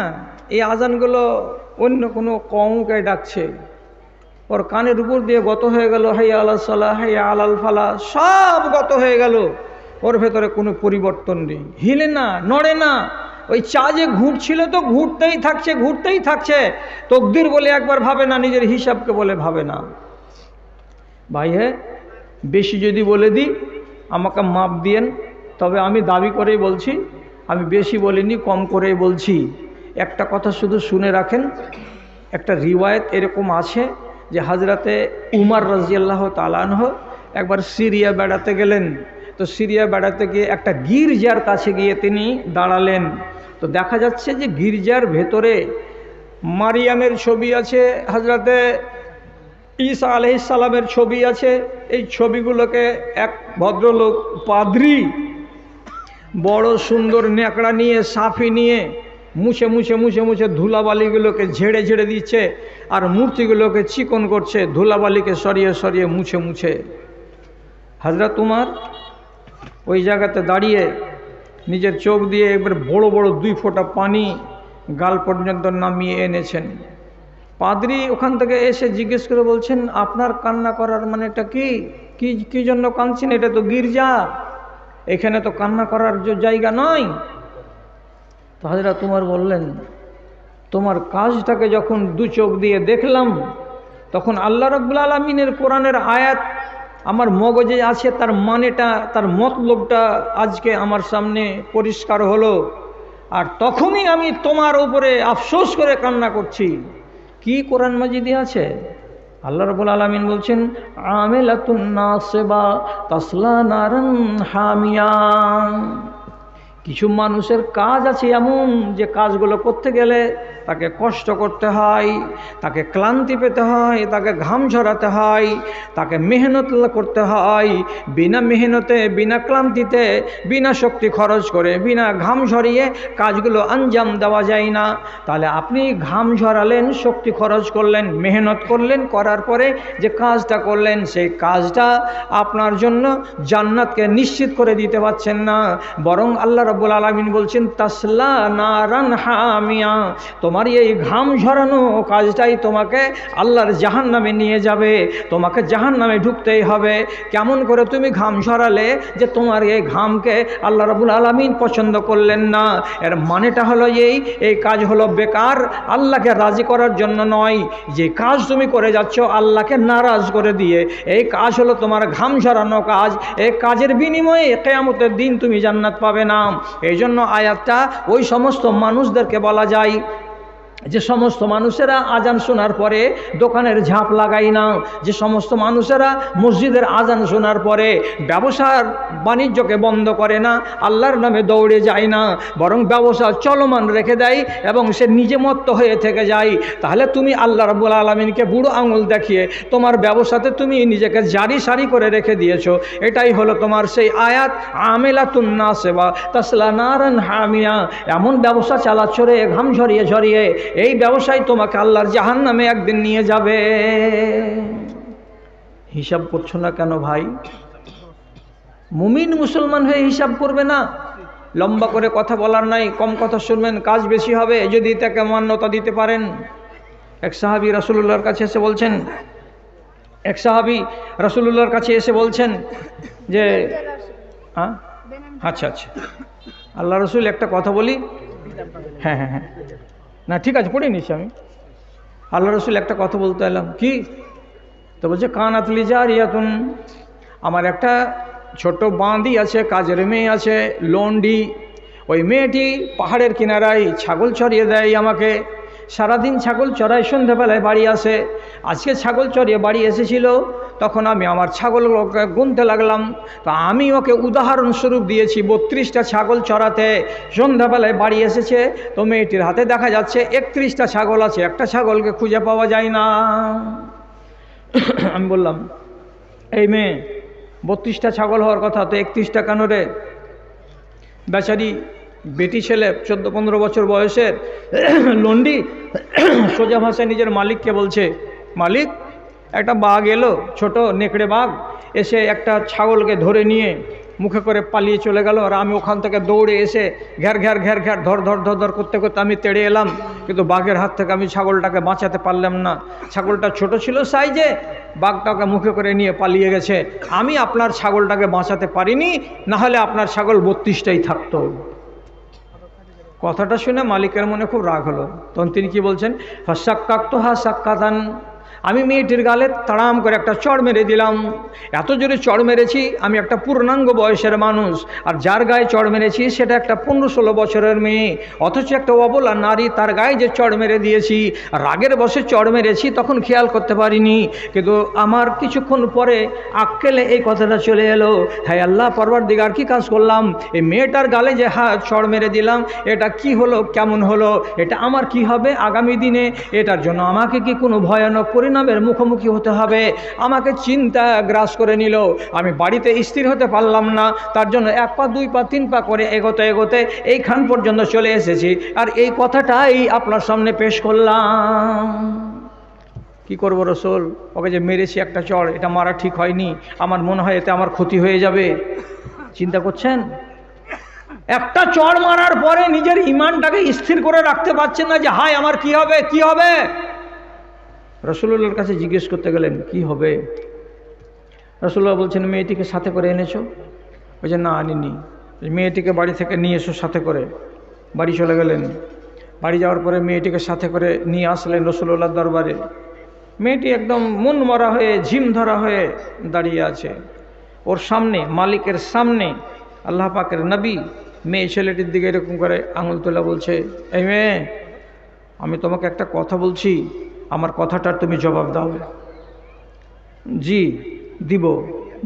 এই আজানগুলো অন্য কোনো কওমকে ডাকছে। ওর কানের উপর দিয়ে গত হয়ে গেল হাইয়া আলাল সালাহ, হাইয়া আলাল ফালাহ, সব গত হয়ে গেল। ওর ভেতরে কোনো পরিবর্তন নেই, হিলে না, নড়ে না। ওই চা যে ঘুরছিল তো ঘুরতেই থাকছে, ঘুরতেই থাকছে। তকদির বলে একবার ভাবে না, নিজের হিসাবকে বলে ভাবে না। ভাই হ্যাঁ, বেশি যদি বলে দিই আমাকে মাপ দিয়েন, তবে আমি দাবি করেই বলছি, আমি বেশি বলিনি, কম করেই বলছি। একটা কথা শুধু শুনে রাখেন, একটা রিওয়ায়েত এরকম আছে যে হজরতে উমর রাজিয়াল্লাহ তাআলা আনহু একবার সিরিয়া বেড়াতে গেলেন। তো সিরিয়া বেড়াতে গিয়ে একটা গির্জার কাছে গিয়ে তিনি দাঁড়ালেন। তো দেখা যাচ্ছে যে গির্জার ভেতরে মারিয়ামের ছবি আছে, হজরতে ঈসা আলাইহিস সালামের ছবি আছে। এই ছবিগুলোকে এক ভদ্রলোক পাদ্রী বড় সুন্দর ন্যাকড়া নিয়ে, সাফি নিয়ে মুছে মুছে মুছে মুছে ধুলাবালিগুলোকে ঝেড়ে ঝেড়ে দিচ্ছে, আর মূর্তিগুলোকে চিকন করছে, ধুলাবালিকে সরিয়ে সরিয়ে মুছে মুছে। হযরত উমর ওই জায়গাতে দাঁড়িয়ে নিজের চোখ দিয়ে একবার বড় বড় 2 ফোঁটা পানি গাল পর্যন্ত নামিয়ে এনেছেন। পাদ্রী ওখান থেকে এসে জিজ্ঞেস করে বলছেন, আপনার কান্না করার মানেটা কি? কি জন্য কাঁদছেন? এটা তো গির্জা, এখানে তো কান্না করার জায়গা নয়। তো হযরত উমর বললেন, তোমার কাজটাকে যখন 2 চোখ দিয়ে দেখলাম, তখন আল্লাহ রাব্বুল আলামিনের কোরআনের আয়াত আমার মগজে আছে, তার মানেটা, তার মতলবটা আজকে আমার সামনে পরিষ্কার হলো। আর তখনই আমি তোমার উপরে আফসোস করে কান্না করছি। কি কোরআন মাজিদে আছে? আল্লাহ রাব্বুল আলামিন বলছেন, আমিলাতুন নাসিবা তাসলা নারান হামিয়া। কিছু মানুষের কাজ আছে এমন যে কাজগুলো করতে গেলে তাকে কষ্ট করতে হয়, তাকে ক্লান্তি পেতে হয়, তাকে ঘাম ঝরাতে হয়, তাকে মেহনত করতে হয়। বিনা মেহনতে, বিনা ক্লান্তিতে, বিনা শক্তি খরচ করে, বিনা ঘাম ঝরিয়ে কাজগুলো আঞ্জাম দেওয়া যায় না। তাহলে আপনি ঘাম ঝরালেন, শক্তি খরচ করলেন, মেহনত করলেন, করার পরে যে কাজটা করলেন, সেই কাজটা আপনার জন্য জান্নাতকে নিশ্চিত করে দিতে পারছেন না। বরং আল্লাহ রাব্বুল আলামিন বলছেন, তাসলা নারান হামিয়া, তোমার এই ঘাম ঝরানো কাজটাই তোমাকে আল্লাহর জাহান্নামে নিয়ে যাবে। তোমাকে জাহান্নামে ঢুকতেই হবে। কেমন করে তুমি ঘাম ঝরালে যে তোমার এই ঘামকে আল্লাহ রাব্বুল আলামিন পছন্দ করলেন না? এর মানেটা হলো এই কাজ হলো বেকার, আল্লাহকে রাজি করার জন্য নয়। যে কাজ তুমি করে যাচ্ছ আল্লাহকে নারাজ করে দিয়ে, এই কাজ হলো তোমার ঘাম ঝরানো কাজ। এই কাজের বিনিময়ে কিয়ামতের দিন তুমি জান্নাত পাবে না। এই জন্য আয়াতটা ওই সমস্ত মানুষদেরকে বলা যায় যে সমস্ত মানুষেরা আজান শোনার পরে দোকানের ঝাঁপ লাগায় না, যে সমস্ত মানুষেরা মসজিদের আজান শোনার পরে ব্যবসার বাণিজ্যকে বন্ধ করে না, আল্লাহর নামে দৌড়ে যায় না, বরং ব্যবসা চলমান রেখে দেয় এবং সে নিজে মত্ত হয়ে থেকে যায়। তাহলে তুমি আল্লাহ রাব্বুল আলামিনকে বুড়ো আঙুল দেখিয়ে তোমার ব্যবসাতে তুমি নিজেকে জারি সারি করে রেখে দিয়েছো। এটাই হলো তোমার সেই আয়াত, আমিলাতুন নাসিবা তাসলা নারান হামিয়া। এমন ব্যবসা চালাচ্ছ রে ঘাম ঝরিয়ে ঝরিয়ে, এই ব্যবসায় তোমাকে আল্লাহর জাহান্নামে একদিন নিয়ে যাবে। হিসাব করছো না কেন ভাই? মুমিন মুসলমান হয়ে হিসাব করবে না। লম্বা করে কথা বলার নাই, কম কথা শুনবেন, কাজ বেশি হবে যদি তাকে মান্যতা দিতে পারেন। এক সাহাবী রাসূলুল্লাহর কাছে এসে বলছেন, যে আচ্ছা আল্লাহ রসুল একটা কথা বলি। হ্যাঁ, না ঠিক আছে, পড়ে নিচ্ছি আমি। আল্লাহ রসুল একটা কথা বলতে এলাম। কি? তো বলছে, কানাত লি জারিয়াতুন, আমার একটা ছোট বাঁধি আছে, কাজের মেয়ে আছে, লন্ডি। ওই মেয়েটি পাহাড়ের কিনারায় ছাগল চড়িয়ে দেয় আমাকে। সারাদিন ছাগল চড়ায়, সন্ধ্যাবেলায় বাড়ি আসে। আজকে ছাগল চড়িয়ে বাড়ি এসেছিল, তখন আমি আমার ছাগলগুলোকে গুনতে লাগলাম। তো আমি ওকে উদাহরণস্বরূপ দিয়েছি 32টা ছাগল চড়াতে। সন্ধ্যাবেলায় বাড়ি এসেছে, তো মেয়েটির হাতে দেখা যাচ্ছে 31টা ছাগল আছে, একটা ছাগলকে খুঁজে পাওয়া যায় না। আমি বললাম, এই মেয়ে 32টা ছাগল হওয়ার কথা, তো 31টা কেন রে? বেচারি বেটি ছেলে 14-15 বছর বয়সের লন্ডি সোজা ভাষায় নিজের মালিককে বলছে, মালিক একটা বাঘ এলো, ছোট নেকড়ে বাঘ, এসে একটা ছাগলকে ধরে নিয়ে মুখে করে পালিয়ে চলে গেল। আর আমি ওখান থেকে দৌড়ে এসে ঘ্যার ঘ্যার ঘ্যার ঘ্যার ধর ধর ধর ধর করতে করতে আমি তেড়ে এলাম, কিন্তু বাঘের হাত থেকে আমি ছাগলটাকে বাঁচাতে পারলাম না। ছাগলটা ছোট ছিল সাইজে, বাঘটাকে মুখে করে নিয়ে পালিয়ে গেছে। আমি আপনার ছাগলটাকে বাঁচাতে পারিনি, না হলে আপনার ছাগল 32টাই থাকতো। কথাটা শুনে মালিকের মনে খুব রাগ হলো। তখন তিনি কি বলছেন, ফাসাক্কাক্তু হা সাক্কাতান, আমি মেয়েটির গালে তাড়াম করে একটা চড় মেরে দিলাম। এত জোরে চড় মেরেছি, আমি একটা পূর্ণাঙ্গ বয়সের মানুষ, আর যার গায়ে চড় মেরেছি সেটা একটা 15-16 বছরের মেয়ে, অথচ একটা অবলা নারী, তার গায়ে যে চড় মেরে দিয়েছি, রাগের বসে চড় মেরেছি, তখন খেয়াল করতে পারিনি। কিন্তু আমার কিছুক্ষণ পরে আক্কেলে এই কথাটা চলে এলো, হ্যাঁ আল্লাহ পরওয়ারদিগার, কি কাজ করলাম? এই মেয়েটার গালে যে চড় মেরে দিলাম, এটা কি হলো, কেমন হলো, এটা আমার কি হবে আগামী দিনে? এটার জন্য আমাকে কি কোনো ভয়ানক পরিণামের মুখোমুখি হতে হবে? আমাকে চিন্তা গ্রাস করে নিল। আমি বাড়িতে স্থির হতে পারলাম না, তার জন্য 1 পা 2 পা 3 পা করে এগোতে এগোতে এইখান পর্যন্ত চলে এসেছি, আর এই কথাটাই আপনার সামনে পেশ করলাম। কি করব রসুল? ওকে যে মেরেছি একটা চড়, এটা মারা ঠিক হয়নি, আমার মনে হয় এতে আমার ক্ষতি হয়ে যাবে। চিন্তা করছেন? একটা চড় মারার পরে নিজের ইমানটাকে স্থির করে রাখতে পারছেন না যে হায় আমার কি হবে, কি হবে? রাসূলুল্লাহর কাছে জিজ্ঞেস করতে গেলেন কি হবে? রাসূলুল্লাহ বলছেন, মেয়েটিকে সাথে করে এনেছো? বলছে না, আনিনি। মেয়েটিকে বাড়ি থেকে নিয়ে এসো সাথে করে। বাড়ি চলে গেলেন। বাড়ি যাওয়ার পরে মেয়েটিকে সাথে করে নিয়ে আসলেন রাসূলুল্লাহর দরবারে। মেয়েটি একদম মন মরা হয়ে, ঝিম ধরা হয়ে দাঁড়িয়ে আছে। ওর সামনে, মালিকের সামনে আল্লাহ পাকের নবী মেয়ে ছেলেটির দিকে এরকম করে আঙুল তোলা বলছে, এই মেয়ে, আমি তোমাকে একটা কথা বলছি, আমার কথাটার তুমি জবাব দাও। জি দিব।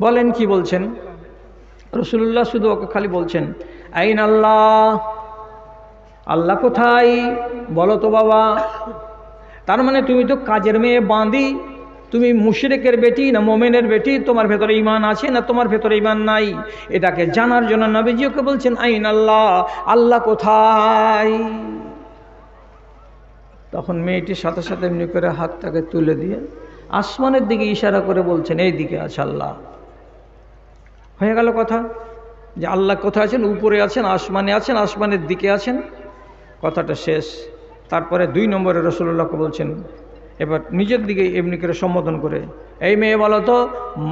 বলেন কি বলছেন? রাসূলুল্লাহ শুধু ওকে খালি বলছেন, আইন আল্লাহ, আল্লাহ কোথায় বলো তো বাবা। তার মানে তুমি তো কাজের মেয়ে বাঁধি, তুমি মুশরিকের বেটি না মোমেনের বেটি, তোমার ভেতরে ঈমান আছে না তোমার ভেতরে ঈমান নাই, এটাকে জানার জন্য নবীজি ওকে বলছেন আইন আল্লাহ, আল্লাহ কোথায়। তখন মেয়েটির সাথে সাথে এমনি করে হাতটাকে তুলে দিয়ে আসমানের দিকে ইশারা করে বলছেন, এই দিকে আছে আল্লাহ। হয়ে গেল কথা, যে আল্লাহ কোথায় আছেন? উপরে আছেন, আসমানে আছেন, আসমানের দিকে আছেন, কথাটা শেষ। তারপরে 2 নম্বরে রাসূলুল্লাহকে বলছেন, এবার নিজের দিকে এমনি করে সম্বোধন করে, এই মেয়ে বলো তো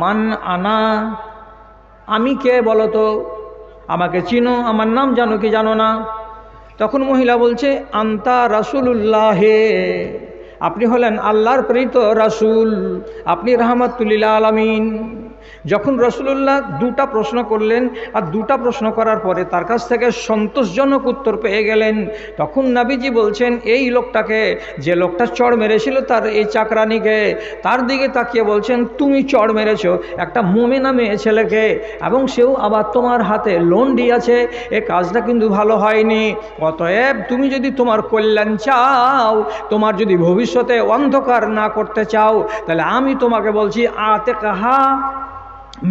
মান আনা, আমি কে বলো তো, আমাকে চিনো, আমার নাম জানো কি জানো না? তখন মহিলা বলছে, আন্তা রাসূলুল্লাহ, আপনি হলেন আল্লাহর প্রেরিত রাসূল, আপনি রাহমাতুল লিল আলামিন। যখন রাসূলুল্লাহ 2টা প্রশ্ন করলেন, আর 2টা প্রশ্ন করার পরে তার কাছ থেকে সন্তোষজনক উত্তর পেয়ে গেলেন, তখন নবীজি বলছেন, এই লোকটাকে, যে লোকটা চড় মেরেছিল তার এই চাকরানিকে, তার দিকে তাকিয়ে বলছেন, তুমি চড় মেরেছো একটা মুমিনা মেয়ে ছেলেকে, এবং সেও আবার তোমার হাতে লন্ডি আছে, এ কাজটা কিন্তু ভালো হয়নি। অতএব তুমি যদি তোমার কল্যাণ চাও, তোমার যদি ভবিষ্যতে অন্ধকার না করতে চাও, তাহলে আমি তোমাকে বলছি আতে কাহা,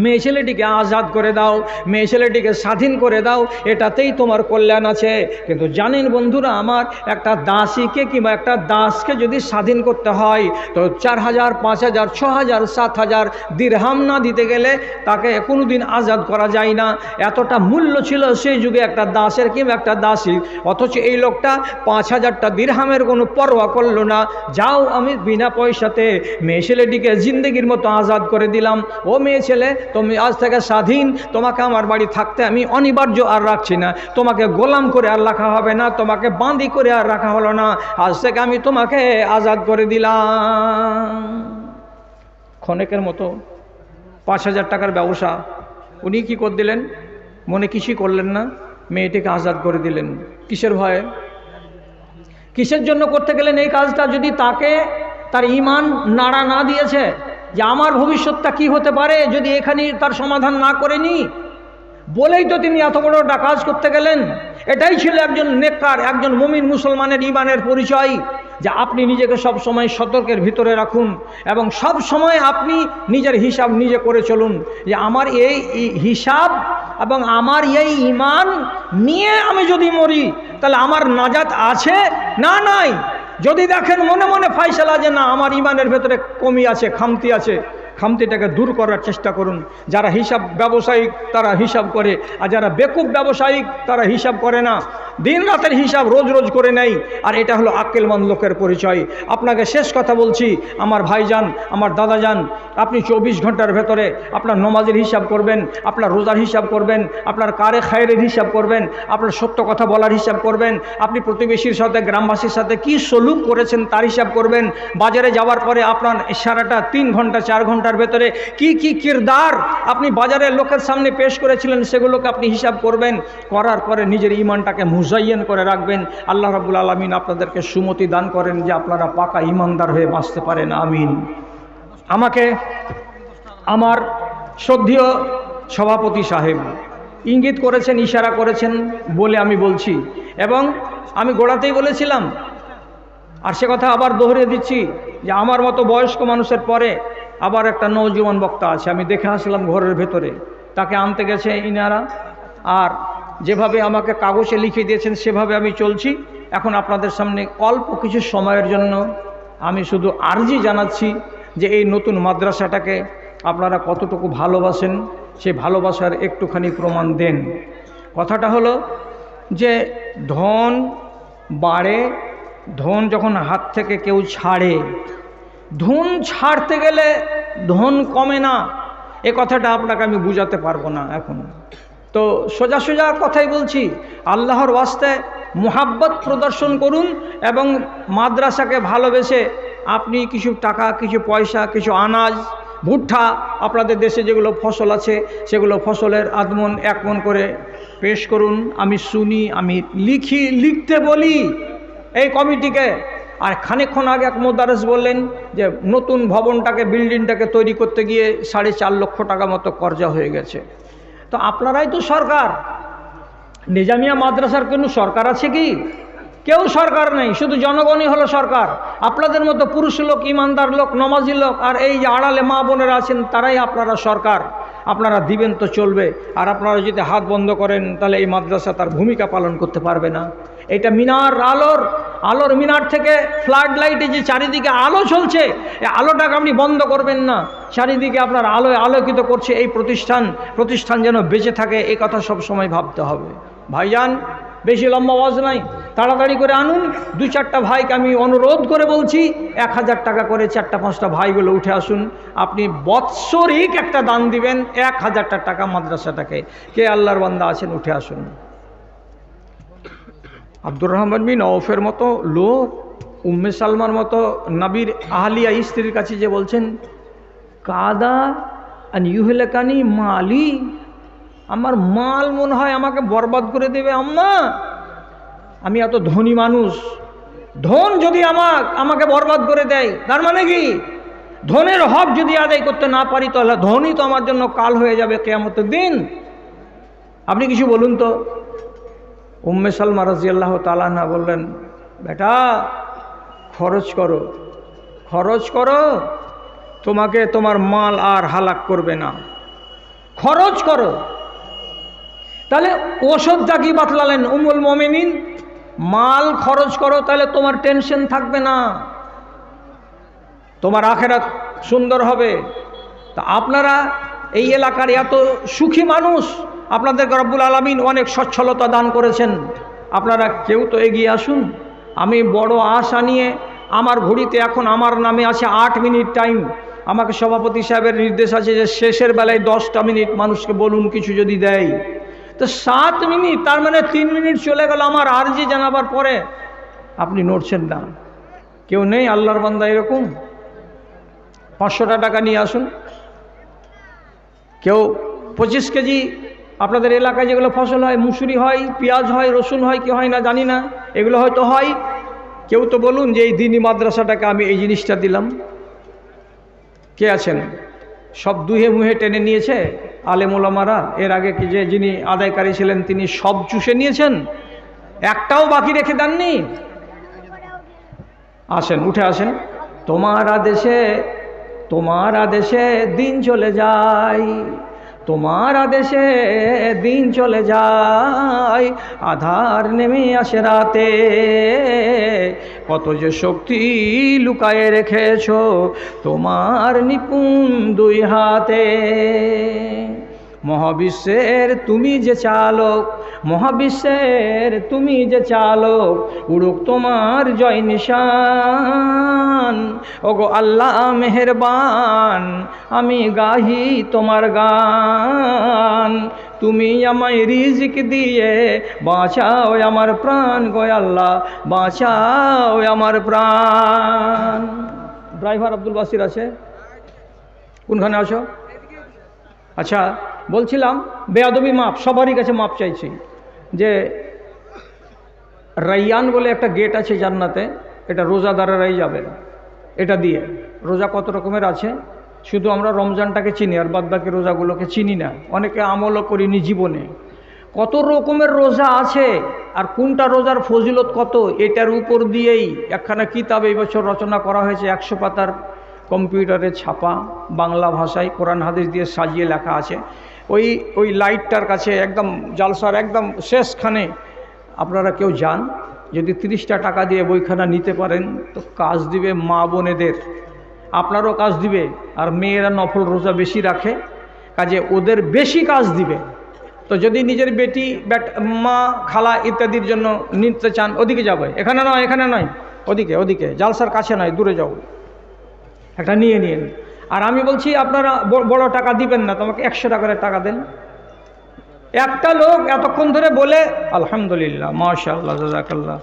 মেয়ে ছেলেটিকে আজাদ করে দাও, মেয়ে ছেলেটিকে স্বাধীন করে দাও, এটাতেই তোমার কল্যাণ আছে। কিন্তু জানেন বন্ধুরা আমার, একটা দাসীকে কিংবা একটা দাসকে যদি স্বাধীন করতে হয়, তো 4000, 5000, 6000, 7000 দিরহাম না দিতে গেলে তাকে কোনোদিন আজাদ করা যায় না। এতটা মূল্য ছিল সেই যুগে একটা দাসের কিংবা একটা দাসী। অথচ এই লোকটা 5000টা দিরহামের কোনো পরোয়া করলো না, যাও আমি বিনা পয়সাতে মেয়ে ছেলেটিকে জিন্দগির মতো আজাদ করে দিলাম। ও মেয়ে ছেলে, তুমি আজ থেকে স্বাধীন, তোমাকে আমার বাড়ি থাকতে আমি অনিবার্য আর রাখছি না, তোমাকে গোলাম করে আর রাখা হবে না, তোমাকে বাঁধি করে আর রাখা হলো না, আজ থেকে আমি তোমাকে আজাদ করে দিলাম। ক্ষণেকের মতো 5000 টাকার ব্যবসা উনি কি করে দিলেন? মনে কিছুই করলেন না, মেয়েটিকে আজাদ করে দিলেন। কিসের ভয়ে, কিসের জন্য করতে গেলেন এই কাজটা? যদি তাকে তার ঈমান নাড়া না দিয়েছে যে আমার ভবিষ্যৎটা কি হতে পারে যদি এখানে তার সমাধান না করে নি, বলেই তো তিনি এত বড় কাজ করতে গেলেন। এটাই ছিল একজন নেককার, একজন মুমিন মুসলমানের ঈমানের পরিচয়। যে আপনি নিজেকে সব সময় সতর্কের ভিতরে রাখুন এবং সব সময় আপনি নিজের হিসাব নিজে করে চলুন যে আমার এই হিসাব এবং আমার এই ঈমান নিয়ে আমি যদি মরি তাহলে আমার নাজাত আছে না নাই। যদি দেখেন মনে মনে ফায়সালা যে না আমার ঈমানের ভেতরে কমি আছে, খামতি আছে, খামতিটাকে দূর করার চেষ্টা করুন। যারা হিসাব ব্যবসায়িক তারা হিসাব করে, আর যারা বেকুব ব্যবসায়িক তারা হিসাব করে না, দিন রাতের হিসাব রোজ রোজ করে নেই। আর এটা হলো আক্কেলমান লোকের পরিচয়। আপনাকে শেষ কথা বলছি আমার ভাইজান, আমার দাদাজান, আপনি 24 ঘন্টার ভেতরে আপনার নমাজের হিসাব করবেন, আপনার রোজার হিসাব করবেন, আপনার কারে খায়ের হিসাব করবেন, আপনার সত্য কথা বলার হিসাব করবেন, আপনি প্রতিবেশীর সাথে গ্রামবাসীর সাথে কি সলুক করেছেন তার হিসাব করবেন। বাজারে যাওয়ার পরে আপনার সারাটা 3 ঘন্টা 4 ঘন্টার ভেতরে কি কি কিরদার আপনি বাজারের লোকের সামনে পেশ করেছিলেন সেগুলোকে আপনি হিসাব করবেন। করার পরে নিজের ঈমানটাকে মুজাইয়েন করে রাখবেন। আল্লাহ রাব্বুল আলামিন আপনাদেরকে সুমতি দান করেন যে আপনারা পাকা ঈমানদার হয়ে বাঁচতে পারেন, আমিন। আমাকে আমার শ্রদ্ধেয় সভাপতি সাহেব ইঙ্গিত করেছেন, ইশারা করেছেন বলে আমি বলছি, এবং আমি গোড়াতেই বলেছিলাম আর সে কথা আবার দোহরিয়ে দিচ্ছি যে আমার মতো বয়স্ক মানুষের পরে আবার একটা নওজোয়ান বক্তা আছে, আমি দেখে আসলাম ঘরের ভেতরে, তাকে আনতে গেছে ইনারা, আর যেভাবে আমাকে কাগজে লিখে দিয়েছেন সেভাবে আমি চলছি। এখন আপনাদের সামনে অল্প কিছু সময়ের জন্য আমি শুধু আর্জি জানাচ্ছি যে এই নতুন মাদ্রাসাটাকে আপনারা কতটুকু ভালোবাসেন, সেই ভালোবাসার একটুখানি প্রমাণ দেন। কথাটা হলো যে ধন বাড়ে, ধন যখন হাত থেকে কেউ ছাড়ে, ধন ছাড়তে গেলে ধন কমে না, এ কথাটা আপনাকে আমি বুঝাতে পারবো না এখন। তো সোজা সোজা কথাই বলছি, আল্লাহর ওয়াস্তে মুহাব্বত প্রদর্শন করুন এবং মাদ্রাসাকে ভালোবেসে আপনি কিছু টাকা, কিছু পয়সা, কিছু আনাজ, ভুট্টা, আপনাদের দেশে যেগুলো ফসল আছে সেগুলো ফসলের আধমন 1 মণ করে পেশ করুন। আমি শুনি, আমি লিখতে বলি এই কমিটিকে। আর খানিকক্ষণ আগে এক মোদারেস বললেন যে নতুন ভবনটাকে, বিল্ডিংটাকে তৈরি করতে গিয়ে 4.5 লক্ষ টাকা মতো কর্জা হয়ে গেছে। তো আপনারাই তো সরকার, নিজামিয়া মাদ্রাসার কোনো সরকার আছে কি? কেউ সরকার নেই, শুধু জনগণই হলো সরকার। আপনাদের মতো পুরুষ লোক, ইমানদার লোক, নমাজি লোক আর এই যে আড়ালে মা বোনেরা আছেন তারাই আপনারা সরকার। আপনারা দিবেন তো চলবে, আর আপনারা যদি হাত বন্ধ করেন তাহলে এই মাদ্রাসা তার ভূমিকা পালন করতে পারবে না। এটা মিনার, আলোর মিনার থেকে ফ্লাড লাইটে যে চারিদিকে আলো চলছে, এই আলোটাকে আপনি বন্ধ করবেন না। চারিদিকে আপনার আলোয় আলোকিত করছে এই প্রতিষ্ঠান যেন বেঁচে থাকে, এই কথা সব সময় ভাবতে হবে। ভাইজান, বেশি লম্বা আওয়াজ নাই, তাড়াতাড়ি করে আনুন। 2-4টা ভাইকে আমি অনুরোধ করে বলছি 1000 টাকা করে 4-5টা ভাইগুলো উঠে আসুন। আপনি বৎসরিক একটা দান দিবেন 1000 টাকা মাদ্রাসাটাকে। কে আল্লাহর বান্দা আছেন উঠে আসুন। আব্দুর রহমান বিন আওফের মতো লোক, উম্মে সালমার মতো নবীর আহলিয়া স্ত্রীর কাছে যে বলছেন কাদা আন ইউহলাকানি মালি, আমার মাল মনে হয় আমাকে বরবাদ করে দেবে আম্মা, আমি এত ধনী মানুষ, ধন যদি আমাকে বরবাদ করে দেয় তার মানে কি ধনের হক যদি আদায় করতে না পারি তাহলে ধনই তো আমার জন্য কাল হয়ে যাবে কিয়ামতের দিন। আপনি কিছু বলুন তো। উম্মে সালমা রাদিয়াল্লাহু তাআলা আনহা বললেন, বেটা খরচ করো, তোমাকে তোমার মাল আর হালাক করবে না, খরচ করো। তাহলে ওষুধটা কি বাতলালেন উম্মুল মুমিনিন, মাল খরচ করো, তাহলে তোমার টেনশন থাকবে না, তোমার আখিরাত সুন্দর হবে। তা আপনারা এই এলাকার এত সুখী মানুষ, আপনাদেরকে রব্বুল আলামিন অনেক সচ্ছলতা দান করেছেন, আপনারা কেউ তো এগিয়ে আসুন। আমি বড় আশা নিয়ে, আমার ঘড়িতে এখন আমার নামে আছে 8 মিনিট টাইম। আমাকে সভাপতি সাহেবের নির্দেশ আছে যে শেষের বেলায় 10টা মিনিট মানুষকে বলুন কিছু যদি দেয়, তো 7 মিনিট, তার মানে 3 মিনিট চলে গেল আমার আরজি জানাবার পরে। আপনি নড়ছেন না, কেউ নেই আল্লাহর বান্দা এরকম? 500টা টাকা নিয়ে আসুন। কেউ 25 কেজি, আপনাদের এলাকায় যেগুলো ফসল হয়, মুসুরি হয়, পেঁয়াজ হয়, রসুন হয়, কি হয় না জানি না, এগুলো হয়তো হয়। কেউ তো বলুন যে এই দিনী মাদ্রাসাটাকে আমি এই জিনিসটা দিলাম। কে আছেন? সব দুহে মুহে টেনে নিয়েছে আলেম ওলামারা। এর আগে কি যে যিনি আদায়কারী ছিলেন তিনি সব চুষে নিয়েছেন, একটাও বাকি রেখে দেননি। আসেন, উঠে আসেন। তোমার আদেশে দিন চলে যায়, তোমার আদেশে দিন চলে যায়, আধার নেমে আসে রাতে, কত যে শক্তি লুকায়ে রেখেছো তোমার নিপুণ দুই হাতে। মহাবিশ্বের তুমি যে চালক, মহাবিশ্বের তুমি যে চালক, উড়ুক তোমার জয় নিশান। ওগো আল্লাহ মেহেরবান, আমি গাহি তোমার গান। তুমি আমায় রিজিক দিয়ে বাঁচাও আমার প্রাণ, গো আল্লাহ বাঁচাও আমার প্রাণ। ড্রাইভার আব্দুল বাসির আছে? কোনখানে আছো? আচ্ছা, বলছিলাম বেয়াদবি মাপ, সবারই কাছে মাপ চাইছি। যে রাইয়ান বলে একটা গেট আছে জান্নাতে, এটা রোজাদারেরাই যাবেন। এটা দিয়ে রোজা কত রকমের আছে, শুধু আমরা রমজানটাকে চিনি আর বাদবাকি রোজাগুলোকে চিনি না, অনেকে আমলও করিনি জীবনে। কত রকমের রোজা আছে আর কোনটা রোজার ফজিলত কত, এটার উপর দিয়েই একখানা কিতাব এই বছর রচনা করা হয়েছে, 100 পাতার কম্পিউটারে ছাপা, বাংলা ভাষায় কোরআন হাদিস দিয়ে সাজিয়ে লেখা আছে। ওই লাইটটার কাছে একদম জালসার একদম শেষখানে আপনারা কেউ যান, যদি 30টা টাকা দিয়ে বইখানা নিতে পারেন তো কাজ দিবে মা বোনেদের, আপনারও কাজ দিবে। আর মেয়েরা নফল রোজা বেশি রাখে, কাজে ওদের বেশি কাজ দিবে। তো যদি নিজের বেটি মা খালা ইত্যাদির জন্য নিতে চান, ওদিকে যাবে, এখানে নয়, এখানে নয়, ওদিকে জালসার কাছে নয়, দূরে যাও, একটা নিয়ে নিন। আর আমি বলছি আপনারা বড় টাকা দিবেন না, তোমাকে 100 টাকার টাকা দেন। একটা লোক এতক্ষণ ধরে বলে আলহামদুলিল্লাহ, মাশাআল্লাহ, জাযাকাল্লাহ,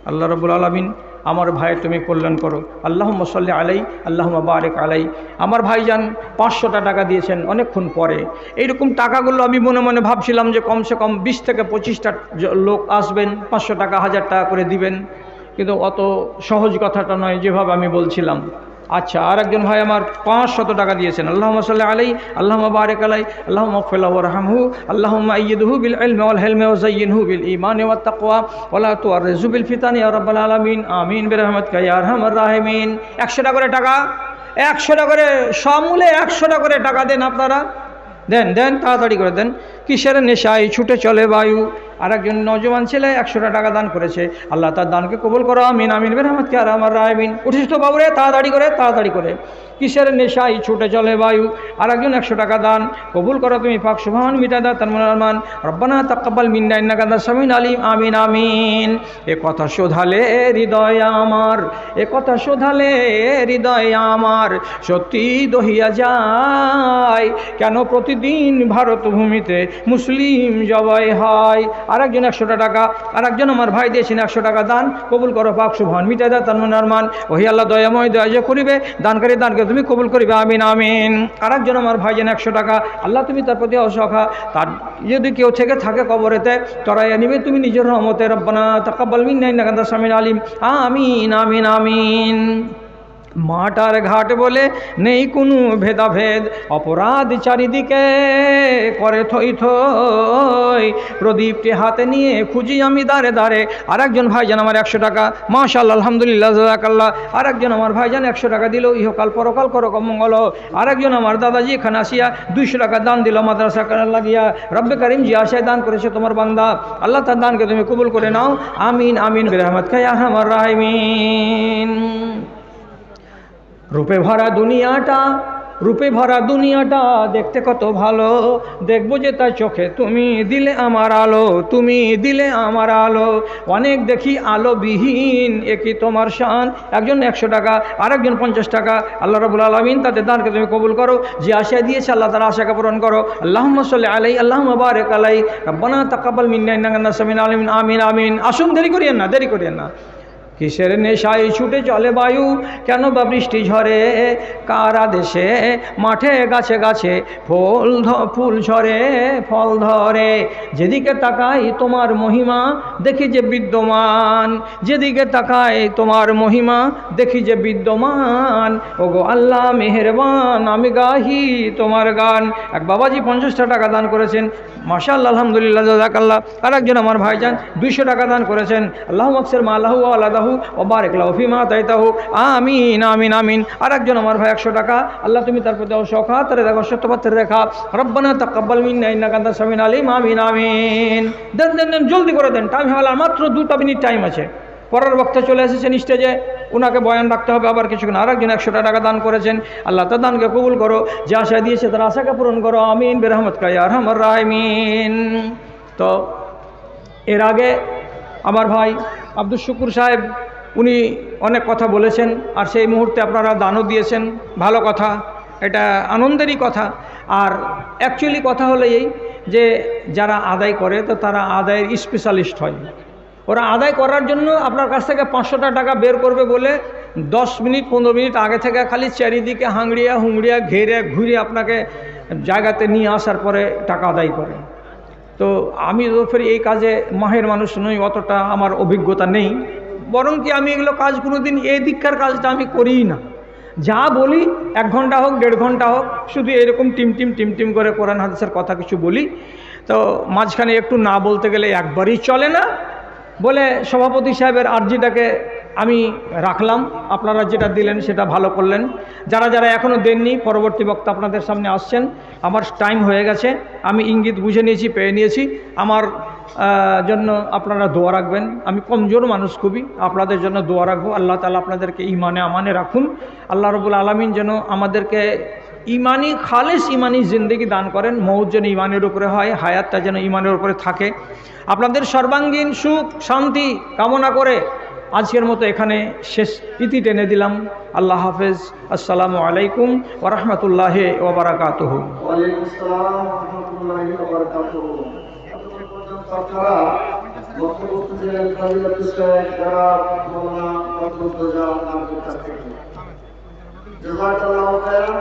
আল্লাহ রাব্বুল আলামিন আমার ভাই তুমি কল্যাণ করো, আল্লাহুম্মা সাল্লি আলাই, আল্লাহুম্মা বারিক আলাই। আমার ভাইজান 500টা টাকা দিয়েছেন অনেকক্ষণ পরে। এইরকম টাকাগুলো আমি মনে মনে ভাবছিলাম যে কমসে কম 20 থেকে 25টা লোক আসবেন, 500 টাকা 1000 টাকা করে দিবেন, কিন্তু অত সহজ কথাটা নয় যেভাবে আমি বলছিলাম। আচ্ছা, আর একজন ভাই আমার 500 টাকা দিয়েছেন, আল্লাহুম্মা সাল্লি আলাইহি, আল্লাহুম্মা বারিক আলাইহি, আল্লাহুম্মা ইগফির লাহু ওয়ারহামহু, আল্লাহুম্মা আইয়িদহু বিল ইলমি ওয়াল হিলমি ওয়া যায়্যিনহু বিল ঈমানি ওয়াত তাকওয়া ওয়া লা তুআররিজহু বিল ফিতানি ইয়া রাব্বাল আলামিন, আমিন বিরহমাতিকা ইয়া আরহামার রাহিমিন। 100 টাকা করে টাকা, 100 টাকা করে, সমূলে 100 টাকা করে টাকা দেন আপনারা, দেন তাড়াতাড়ি করে দেন। কিসের নেশায় ছুটে চলে বায়ু। আর একজন নজওয়ান ছেলে 100 টাকা দান করেছে, আল্লাহ তার দানকে কবুল করো, আমিন আমিন বিরহমাতিকা ইয়া আরহামার রাহিমিন। উঠিস তো বাবুরে, তাড়াতাড়ি করে। কিসের নেশায় ছুটে চলে বায়ু। আর একজন 100 টাকা দান, কবুল করো তুমি পাক সুবহান মিটাদা তানমুল আরমান, রব্বানা তাকাব্বাল মিন্না ইন্নাকা আনতাস সামিউল আলিম, আমিন আমিন। এ কথা শোধালে হৃদয় আমার, এ কথা শোধালে হৃদয় আমার সত্যি দহিয়া যায়, কেন প্রতিদিন ভারত ভূমিতে মুসলিম জবাই হয়। আর একজন 100 টাকা, আর একজন আমার ভাই দিয়েছেন 100 টাকা দান, কবুল করো পাক সুবহান মিটাদা তানমুল আরমান, ওহি আল্লাহ দয়াময় দয়া যে করিবে, দানকারী দানকে তুমি কবুল করিবে, আমিন আমিন। আর একজন আমার ভাইজান 100 টাকা, আল্লাহ তুমি তার প্রতি অসখা, তার যদি কেউ থেকে থাকে কবরেতে তরাইয়া নিবে তুমি নিজের রহমতে, রব্বানা তাকাব্বাল মিন্না ইন্নাকা আনতাস সামিউল আলিম, আমিন আমিন আমিন। মাঠ আর ঘাট বলে নেই কোনো ভেদাভেদ, অপরাধ চারিদিকে করে থই থই, প্রদীপটি হাতে নিয়ে খুঁজি আমি দাঁড়ে দাঁড়ে। আর একজন ভাইজান আমার 100 টাকা, মাশাআল্লাহ, আলহামদুলিল্লাহ, জাযাকাল্লাহ। আর একজন আমার ভাইজান 100 টাকা দিল, ইহকাল পরকাল করো মঙ্গল। আর একজন আমার দাদাজি এখানে আসিয়া 200 টাকা দান দিল মাদ্রাসা লাগিয়া। রব্বে কারিম যে আশায় দান করেছে তোমার বান্দা, আল্লাহ তার দানকে তুমি কবুল করে নাও, আমিন আমিন বিরহমাতিকা ইয়া আরহামার রাহিমিন। রূপে ভরা দুনিয়াটা দেখতে কত ভালো, দেখবো যে তার চোখে তুমি দিলে আমার আলো, তুমি দিলে আমার আলো। অনেক দেখি আলোবিহীন, একই তোমার শান। একজন 100 টাকা, আরেকজন 50 টাকা, আল্লাহ রাব্বুল আলামিন তাদের দানকে তুমি কবুল করো, যে আশা দিয়েছে আল্লাহ তার আশাকে পূরণ করো। আল্লাহুম্মা সাল্লি আলাইহি, আল্লাহুম্মা বারিক আলাইহি, রব্বানা তাকাব্বাল মিন্না ইন্নাকা আনতাস সামিউল আলিম, আমিন আমিন। আসুন, দেরি করিয়েন না। কিসের নেশায় ছুটে চলে বায়ু, কেন বা বৃষ্টি ঝরে, কার আদেশে মাঠে গাছে গাছে ফুল ঝরে ফল ধরে। যেদিকে তাকাই তোমার মহিমা দেখি যে বিদ্যমান, যেদিকে তাকাই তোমার মহিমা দেখি যে বিদ্যমান। ওগো আল্লাহ মেহেরবান, আমি গাহি তোমার গান। এক বাবাজি 50 টাকা দান করেছেন, মাশাআল্লাহ, আলহামদুলিল্লাহ, জাযাকাল্লাহ। আর একজন আমার ভাইজান 200 টাকা দান করেছেন, আল্লাহু আকবার, মা আল্লাহু আলাদাহু ওয়া বারিক লাহু ফিমা আতাইতাহু। আমিন আমিন আমিন। আর একজন আমার ভাই 100 টাকা, আল্লাহ তুমি তার প্রতি শোকা তারে দেখো সত্যপথের রেখা, রব্বানা তাকাব্বাল মিন্না ইন্নাকা আনতাস সামিউল আলিম। আমিন আমিন। দেন দেন দেন, জলদি করে দেন, টাইম হলো মাত্র 2 মিনিট টাইম আছে। পরের বক্তা চলে এসেছেন স্টেজে, ওনাকে বয়ান রাখতে হবে আবার কিছুক্ষণ। আরেকজন 100 টাকা দান করেছেন, আল্লাহ তার দানকে কবুল করো, যে আশা দিয়েছে তার আশাকে পূরণ করো। আমিন বিরহমতিকা ইয়া আরহামার রাহিমিন। তো এর আগে আমার ভাই আব্দুল শুকুর সাহেব উনি অনেক কথা বলেছেন, আর সেই মুহূর্তে আপনারা দানও দিয়েছেন, ভালো কথা, এটা আনন্দেরই কথা। আর অ্যাকচুয়ালি কথা হলো এই যে যারা আদায় করে তো তারা আদায়ের স্পেশালিস্ট হয়। ওরা আদায় করার জন্য আপনার কাছ থেকে 500 টাকা বের করবে বলে 10 মিনিট 15 মিনিট আগে থেকে খালি চারিদিকে হাংড়িয়া হুংড়িয়া ঘেরে ঘুরে আপনাকে জায়গাতে নিয়ে আসার পরে টাকা আদায় করে। তো আমি তো ফের এই কাজে মাহের মানুষ নই, অতটা আমার অভিজ্ঞতা নেই, বরং কি আমি এগুলো কাজ কোনো দিন এই দিককার কাজটা আমি করিই না। যা বলি 1 ঘন্টা হোক 1.5 ঘন্টা হোক শুধু এরকম টিম করে কোরআন হাদিসের কথা কিছু বলি। তো মাঝখানে একটু না বলতে গেলে একবারই চলে না বলে সভাপতি সাহেবের আর্জিটাকে আমি রাখলাম। আপনারা যেটা দিলেন সেটা ভালো করলেন। যারা যারা এখনও দেননি, পরবর্তী বক্তা আপনাদের সামনে আসছেন। আমার টাইম হয়ে গেছে, আমি ইঙ্গিত বুঝে নিয়েছি, পেয়ে নিয়েছি। আমার জন্য আপনারা দোয়া রাখবেন। আমি কমজোর মানুষ খুবই, আপনাদের জন্য দোয়া রাখবো। আল্লাহ তাআলা আপনাদেরকে ইমানে আমানে রাখুন। আল্লাহ রাব্বুল আলামিন যেন আমাদেরকে ইমানি খালেস ইমানি জিন্দেগি দান করেন। মৌত যেন ইমানের উপরে হয়, হায়াতটা যেন ইমানের উপরে থাকে। আপনাদের সর্বাঙ্গীন সুখ শান্তি কামনা করে আজকের মতো এখানে শেষ ইতি টেনে দিলাম। আল্লাহ হাফেজ। আসসালামু আলাইকুম ওয়া রাহমাতুল্লাহি ওয়া বারাকাতুহু। ওয়ালাইকুম আসসালাম ওয়া রাহমাতুল্লাহি ওয়া বারাকাতুহু। আপনারা বক্তব্য দিলেন ফজিলাতুল শেখ যারা মাওলানা আব্দুল রাজ্জাক নামের কাছ থেকে। জাযাকাল্লাহু খাইরান।